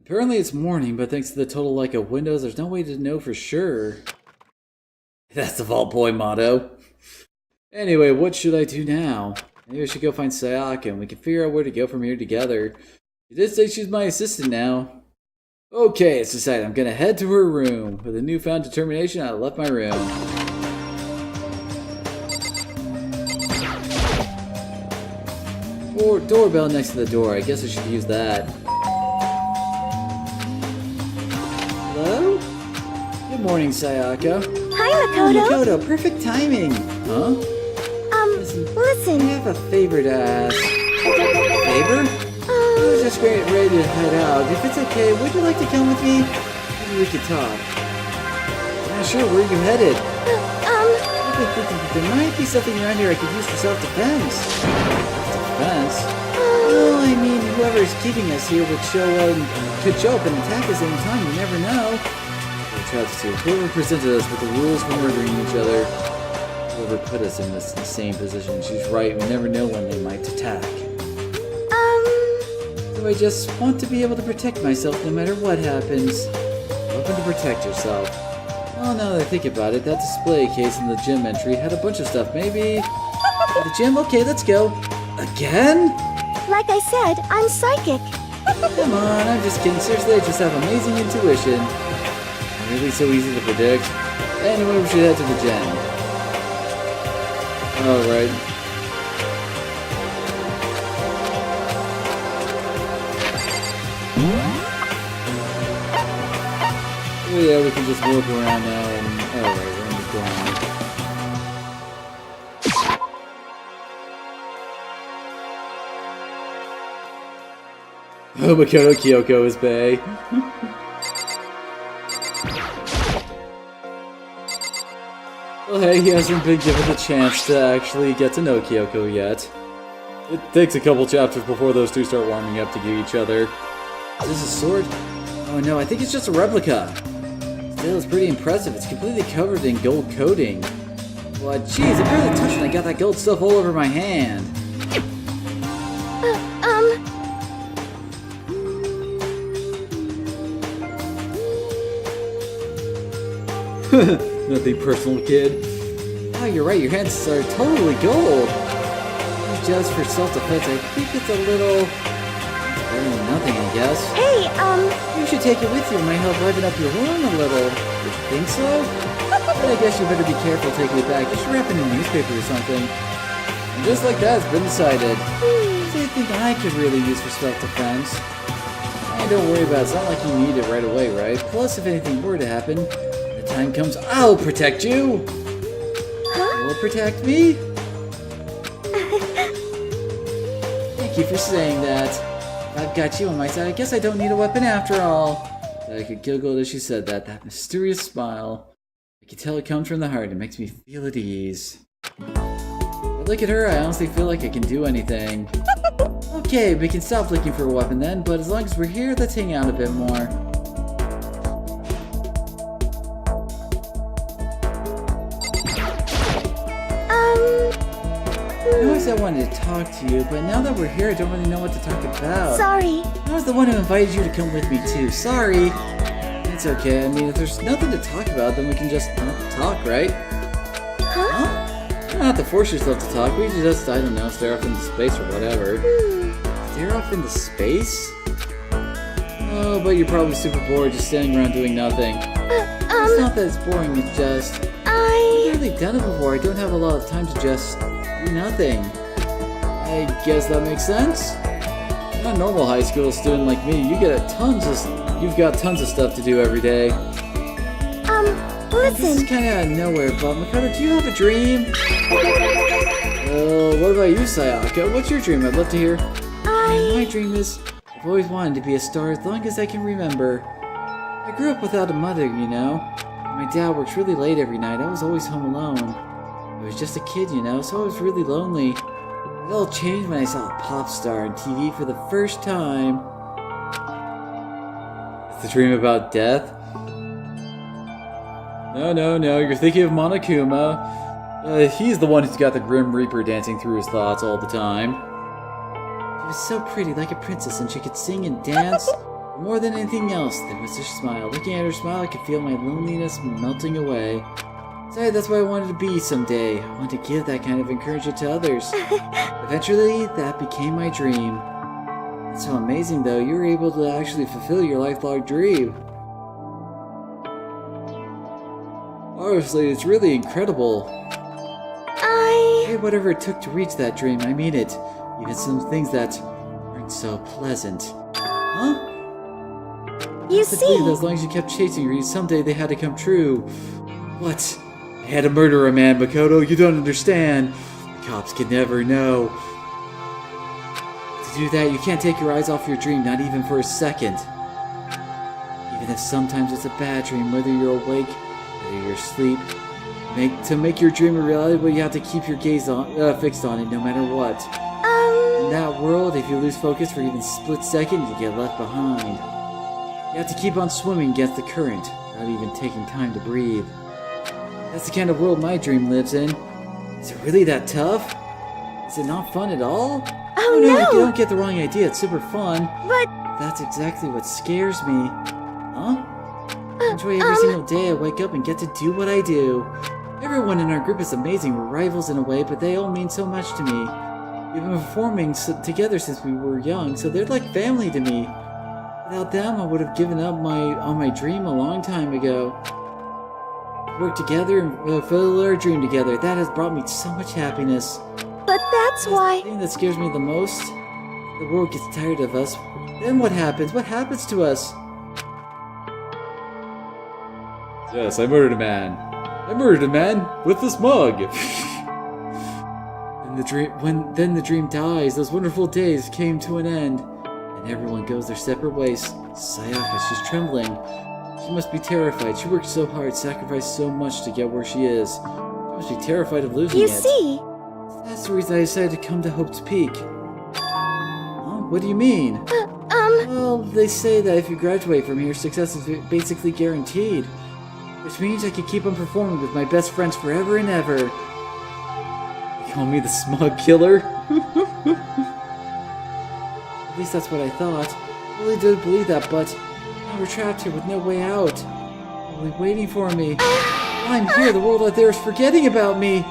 Apparently it's morning, but thanks to the total lack of windows, there's no way to know for sure. That's the Vault Boy motto. Anyway, what should I do now? Maybe I should go find Sayaka and we can figure out where to go from here together. She did say she's my assistant now. Okay, it's decided. I'm gonna head to her room. With a newfound determination, I left my room. Or doorbell next to the door. I guess I should use that. Hello? Good morning, Sayaka. Hi, Makoto. Makoto, perfect timing. Huh? Listen. I have a favor to ask. Favor? I was just ready to head out. If it's okay, would you like to come with me? Maybe we could talk. Not sure, where are you headed? I've been thinking that there might be something around here I could use for self-defense. Self-defense? Well, I mean, whoever is keeping us here could show up and attack us any time. You never know. Whoever presented us with the rules for murdering each other, whoever put us in this insane position, she's right. We never know when they might attack. So I just want to be able to protect myself no matter what happens. Welcome to protect yourself. Well, now that I think about it, that display case in the gym entry had a bunch of stuff. Maybe at the gym? Okay, let's go. Again? Like I said, I'm psychic. Come on, I'm just kidding. Seriously, I just have amazing intuition. Really so easy to predict. Anyway, we should head to the gym. Alright. Oh yeah, we can just walk around now and... Alright, we're in the ground. Oh, Makoto Kyoko is bae. Well, hey, he hasn't been given the chance to actually get to know Kyoko yet. It takes a couple chapters before those two start warming up to get each other. Is this a sword? Oh no, I think it's just a replica. Still, it's pretty impressive. It's completely covered in gold coating. What? Jeez, I barely touched it. I got that gold stuff all over my hand. Nothing personal, kid. Oh, you're right. Your hands are totally gold. Just for self-defense, I think it's a little... better than nothing, I guess. Hey, You should take it with you. It might help liven up your room a little. You think so? But I guess you better be careful taking it back. You should wrap it in a newspaper or something. And just like that, it's been decided. So I think I could really use for self-defense. And don't worry about it. It's not like you need it right away, right? Plus, if anything were to happen, when the time comes, I'll protect you! Huh? You'll protect me? Thank you for saying that. If I've got you on my side, I guess I don't need a weapon after all. I could giggle as she said that. That mysterious smile. I can tell it comes from the heart. It makes me feel at ease. I look at her, I honestly feel like I can do anything. Okay, we can stop looking for a weapon then, but as long as we're here, let's hang out a bit more. I always I wanted to talk to you, but now that we're here, I don't really know what to talk about. Sorry. I was the one who invited you to come with me too. Sorry. It's okay. I mean, if there's nothing to talk about, then we can just not talk, right? Huh? You don't have to force yourself to talk. We can just, I don't know, stare off into space or whatever. Stare off into space? Oh, but you're probably super bored just standing around doing nothing. It's not that it's boring, it's just... I've really done it before. I don't have a lot of time to just do nothing. I guess that makes sense. You're not a normal high school student like me. You've got tons of stuff to do every day. Listen. This is kind of out of nowhere, but Makoto, do you have a dream? Well, what about you, Sayaka? What's your dream? I'd love to hear. My dream is I've always wanted to be a star as long as I can remember. I grew up without a mother, you know. My dad works really late every night. I was always home alone. I was just a kid, you know, so I was really lonely. It all changed when I saw a pop star on TV for the first time. The dream about death? No, you're thinking of Monokuma. He's the one who's got the Grim Reaper dancing through his thoughts all the time. She was so pretty, like a princess, and she could sing and dance. More than anything else, there was her smile. Looking at her smile, I could feel my loneliness melting away. Sorry, that's what I wanted to be someday. I wanted to give that kind of encouragement to others. Eventually, that became my dream. It's so amazing, though. You were able to actually fulfill your lifelong dream. Honestly, it's really incredible. Hey, whatever it took to reach that dream, I mean it. Even some things that weren't so pleasant. Huh? You see, that as long as you kept chasing her, someday they had to come true. What? I had to murder a man, Makoto. You don't understand. The cops could never know. To do that, you can't take your eyes off your dream, not even for a second. Even if sometimes it's a bad dream, whether you're awake, whether you're asleep, to make your dream a reality, but you have to keep your gaze fixed on it, no matter what. In that world, if you lose focus for even a split second, you get left behind. You have to keep on swimming against the current, without even taking time to breathe. That's the kind of world my dream lives in. Is it really that tough? Is it not fun at all? Oh no! You don't get the wrong idea, it's super fun. But... That's exactly what scares me. Huh? I enjoy every single day I wake up and get to do what I do. Everyone in our group is amazing. We're rivals in a way, but they all mean so much to me. We've been performing together since we were young, so they're like family to me. Without them, I would have given up on my dream a long time ago. Work together and fulfill our dream together. That has brought me so much happiness. But that's why... The thing that scares me the most, the world gets tired of us. Then what happens? What happens to us? Yes, I murdered a man. I murdered a man with this mug. Then the dream dies. Those wonderful days came to an end. And everyone goes their separate ways. Sayaka, she's trembling. She must be terrified. She worked so hard, sacrificed so much to get where she is. She must be terrified of losing it. You see? That's the reason I decided to come to Hope's Peak. Huh? What do you mean? Well, they say that if you graduate from here, success is basically guaranteed. Which means I could keep on performing with my best friends forever and ever. They call me the smug killer? At least that's what I thought. I really did believe that, but now we're trapped here with no way out. Only waiting for me. While I'm here, the world out there is forgetting about me.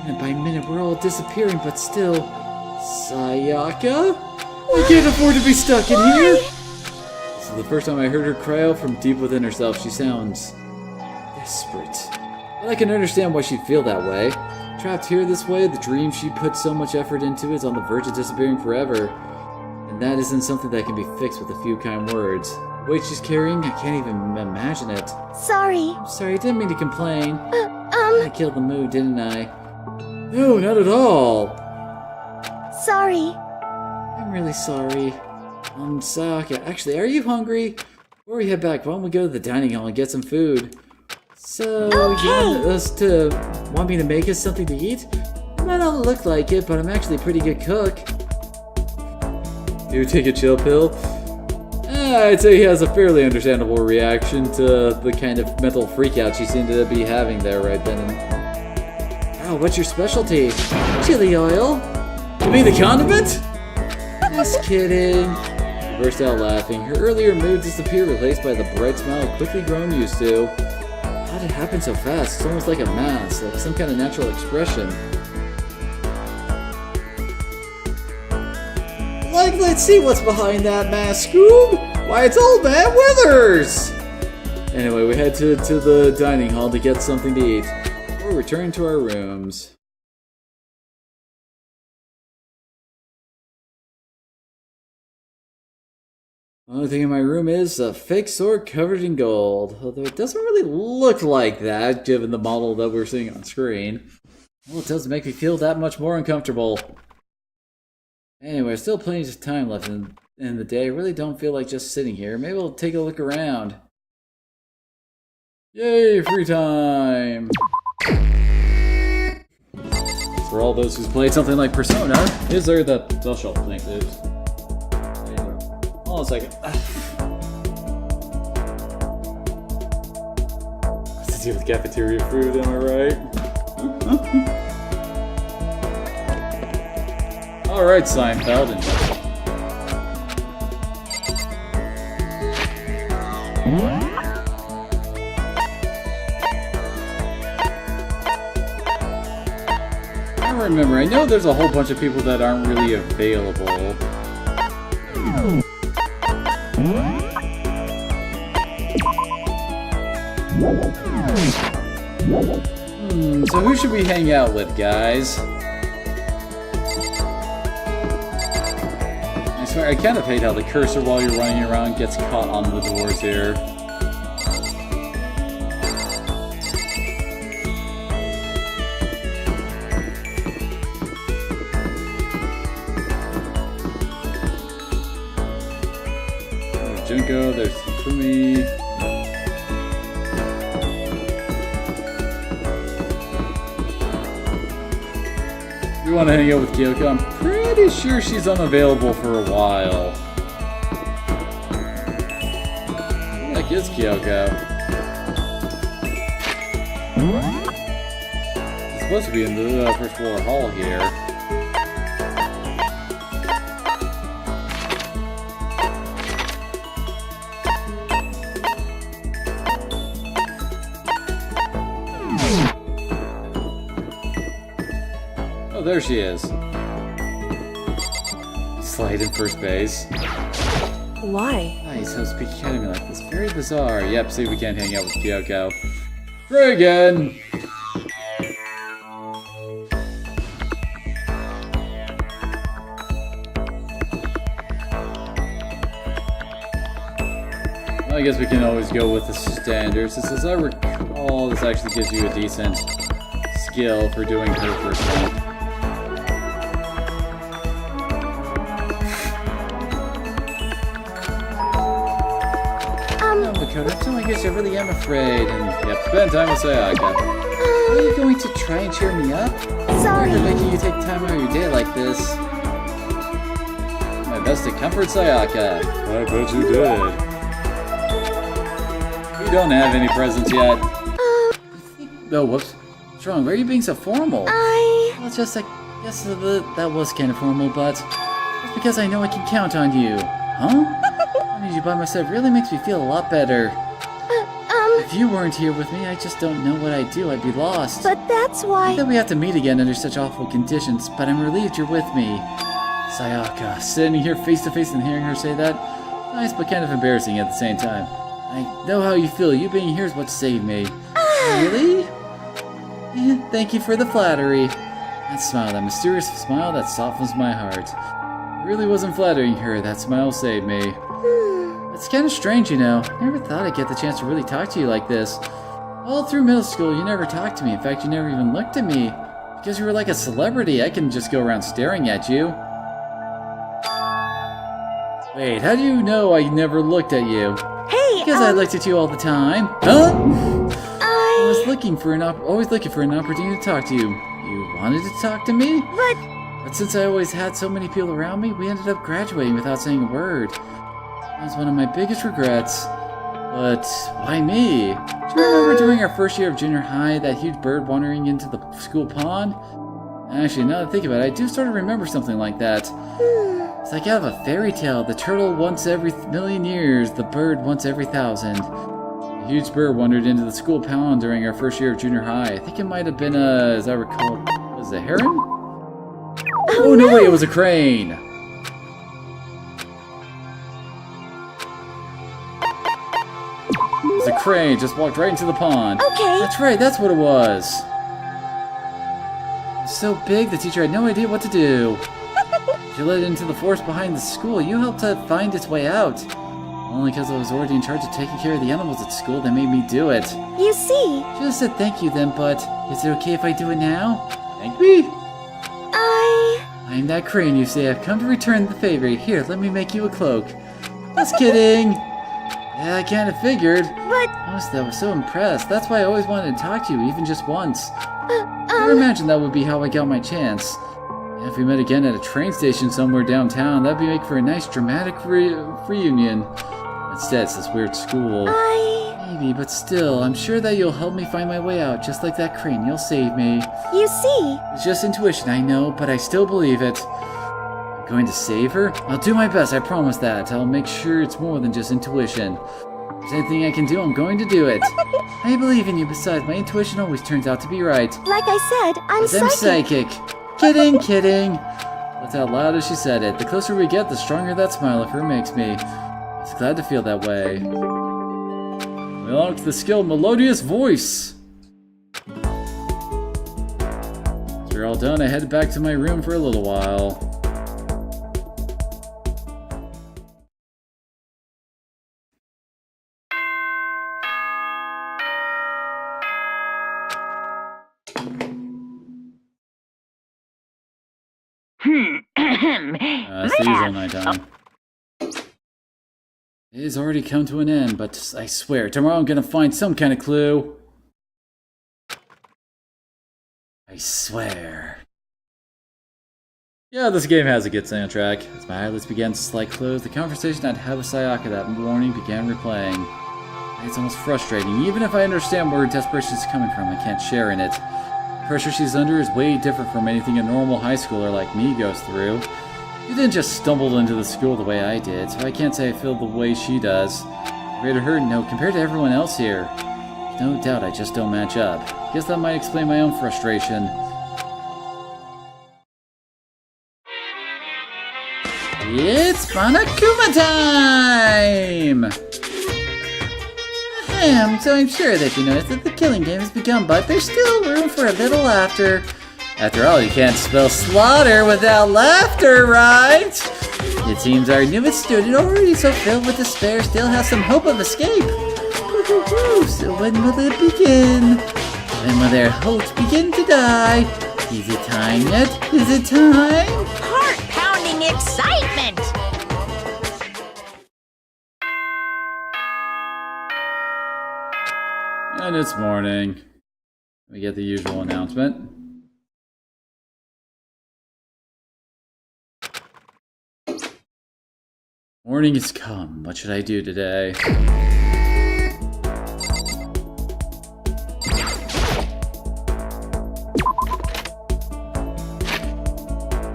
Minute by minute, we're all disappearing, but still... Sayaka? I can't afford to be stuck in here! This is the first time I heard her cry out from deep within herself. She sounds... desperate. But I can understand why she'd feel that way. Trapped here this way, the dream she put so much effort into is on the verge of disappearing forever. And that isn't something that can be fixed with a few kind words. The weight she's carrying, I can't even imagine it. Sorry. I'm sorry, I didn't mean to complain. I killed the mood, didn't I? No, not at all. Sorry. I'm really sorry. Sayaka, actually, are you hungry? Before we head back, why don't we go to the dining hall and get some food? So, you want me to make us something to eat? It might not look like it, but I'm actually a pretty good cook. Do you take a chill pill? I'd say he has a fairly understandable reaction to the kind of mental freakout she seemed to be having there right then. Oh, what's your specialty? Chili oil? You mean the condiment? Just kidding. She burst out laughing. Her earlier mood disappeared, replaced by the bright smile quickly grown used to. How did it happen so fast? It's almost like a mask, like some kind of natural expression. Let's see what's behind that mask, Scoob! Why, it's Old Man Withers! Anyway, we head to the dining hall to get something to eat. We'll return to our rooms. The only thing in my room is a fake sword covered in gold. Although it doesn't really look like that, given the model that we're seeing on screen. Well, it does make me feel that much more uncomfortable. Anyway, still plenty of time left in the day. I really don't feel like just sitting here. Maybe I'll take a look around. Yay, free time! For all those who's played something like Persona, is there that shelf thing, dude? Hold on a second. Easy with cafeteria food, am I right? Alright, Seinfeld. I remember, I know there's a whole bunch of people that aren't really available. So who should we hang out with, guys? I swear, I kind of hate how the cursor while you're running around gets caught on the doors here. There's Junko, there's Fumi. We want to hang out with Kyoko. I'm pretty sure she's unavailable for a while. That is Kyoko. It's supposed to be in the first floor hall here. There she is. Slide in first base. Why? Nice, how speak academy like this. Very bizarre. Yep, see, we can't hang out with Kyoko. Try again! Well, I guess we can always go with the standards. Since as I recall, this actually gives you a decent skill for doing her first one. So I guess I really am afraid, and yep, spend time with Sayaka. Are you going to try and cheer me up? Sorry. I'm making you take time out of your day like this. My best to comfort Sayaka. I bet you did. We don't have any presents yet. Oh, whoops. What's wrong? Why are you being so formal? Well, it's just, I guess that was kind of formal, but it's because I know I can count on you. Huh? Having you by my side really makes me feel a lot better. If you weren't here with me, I just don't know what I'd do. I'd be lost. But that's why... I thought we have to meet again under such awful conditions, but I'm relieved you're with me. Sayaka, standing here face to face and hearing her say that, nice but kind of embarrassing at the same time. I know how you feel. You being here is what saved me. Really? Yeah, thank you for the flattery. That smile, that mysterious smile that softens my heart. It really wasn't flattering her. That smile saved me. It's kind of strange, you know. I never thought I'd get the chance to really talk to you like this. All through middle school, you never talked to me. In fact, you never even looked at me. Because you were like a celebrity, I can just go around staring at you. Wait, how do you know I never looked at you? Hey, Because I looked at you all the time. Huh? I was always looking for an opportunity to talk to you. You wanted to talk to me? But since I always had so many people around me, we ended up graduating without saying a word. That was one of my biggest regrets. But why me? Do you remember during our first year of junior high, that huge bird wandering into the school pond? Actually, now that I think about it, I do sort of remember something like that. It's like out of a fairy tale. The turtle once every million years, the bird once every 1,000. A huge bird wandered into the school pond during our first year of junior high. I think it might have been as I recall, was it a heron? Oh no, wait, it was a crane! The crane just walked right into the pond. Okay. That's right, that's what it was. It was so big, the teacher had no idea what to do. She led it into the forest behind the school. You helped it find its way out. Only because I was already in charge of taking care of the animals at school, they made me do it. You see... Should have said thank you then, but is it okay if I do it now? Thank me? I'm that crane, you say. I've come to return the favor. Here, let me make you a cloak. Just kidding. Yeah, I kind of figured. But... Honestly, I was so impressed. That's why I always wanted to talk to you, even just once. Never imagined that would be how I got my chance. Yeah, if we met again at a train station somewhere downtown, that'd be make for a nice dramatic reunion. Instead, it's this weird school. Hey, Maybe, but still, I'm sure that you'll help me find my way out, just like that crane. You'll save me. You see? It's just intuition, I know, but I still believe it. I'm going to save her? I'll do my best, I promise that. I'll make sure it's more than just intuition. If there's anything I can do, I'm going to do it. I believe in you. Besides, my intuition always turns out to be right. Like I said, I'm psychic. Kidding, kidding. That's out loud as she said it. The closer we get, the stronger that smile of her makes me. I was glad to feel that way. We unlocked the skill Melodious Voice. After we're all done, I headed back to my room for a little while. It's the usual nighttime. It has already come to an end, but I swear, tomorrow I'm gonna find some kind of clue. I swear. Yeah, this game has a good soundtrack. As my eyelids began to slightly close, the conversation I'd had with Sayaka that morning began replaying. It's almost frustrating. Even if I understand where her desperation is coming from, I can't share in it. The pressure she's under is way different from anything a normal high schooler like me goes through. You didn't just stumble into the school the way I did, so I can't say I feel the way she does. Compared to her, no, compared to everyone else here. No doubt I just don't match up. Guess that might explain my own frustration. It's Monokuma time! So I'm sure that you noticed that the killing game has begun, but there's still room for a little laughter. After all, you can't spell slaughter without laughter, right? It seems our newest student, already so filled with despair, still has some hope of escape. So when will it begin? When will their hopes begin to die? Is it time yet? Is it time? Heart-pounding excitement! And it's morning. We get the usual announcement. Morning has come. What should I do today?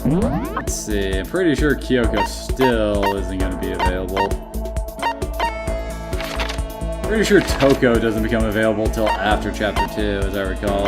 Let's see. I'm pretty sure Kyoko still isn't going to be available. Pretty sure Toko doesn't become available till after Chapter 2, as I recall.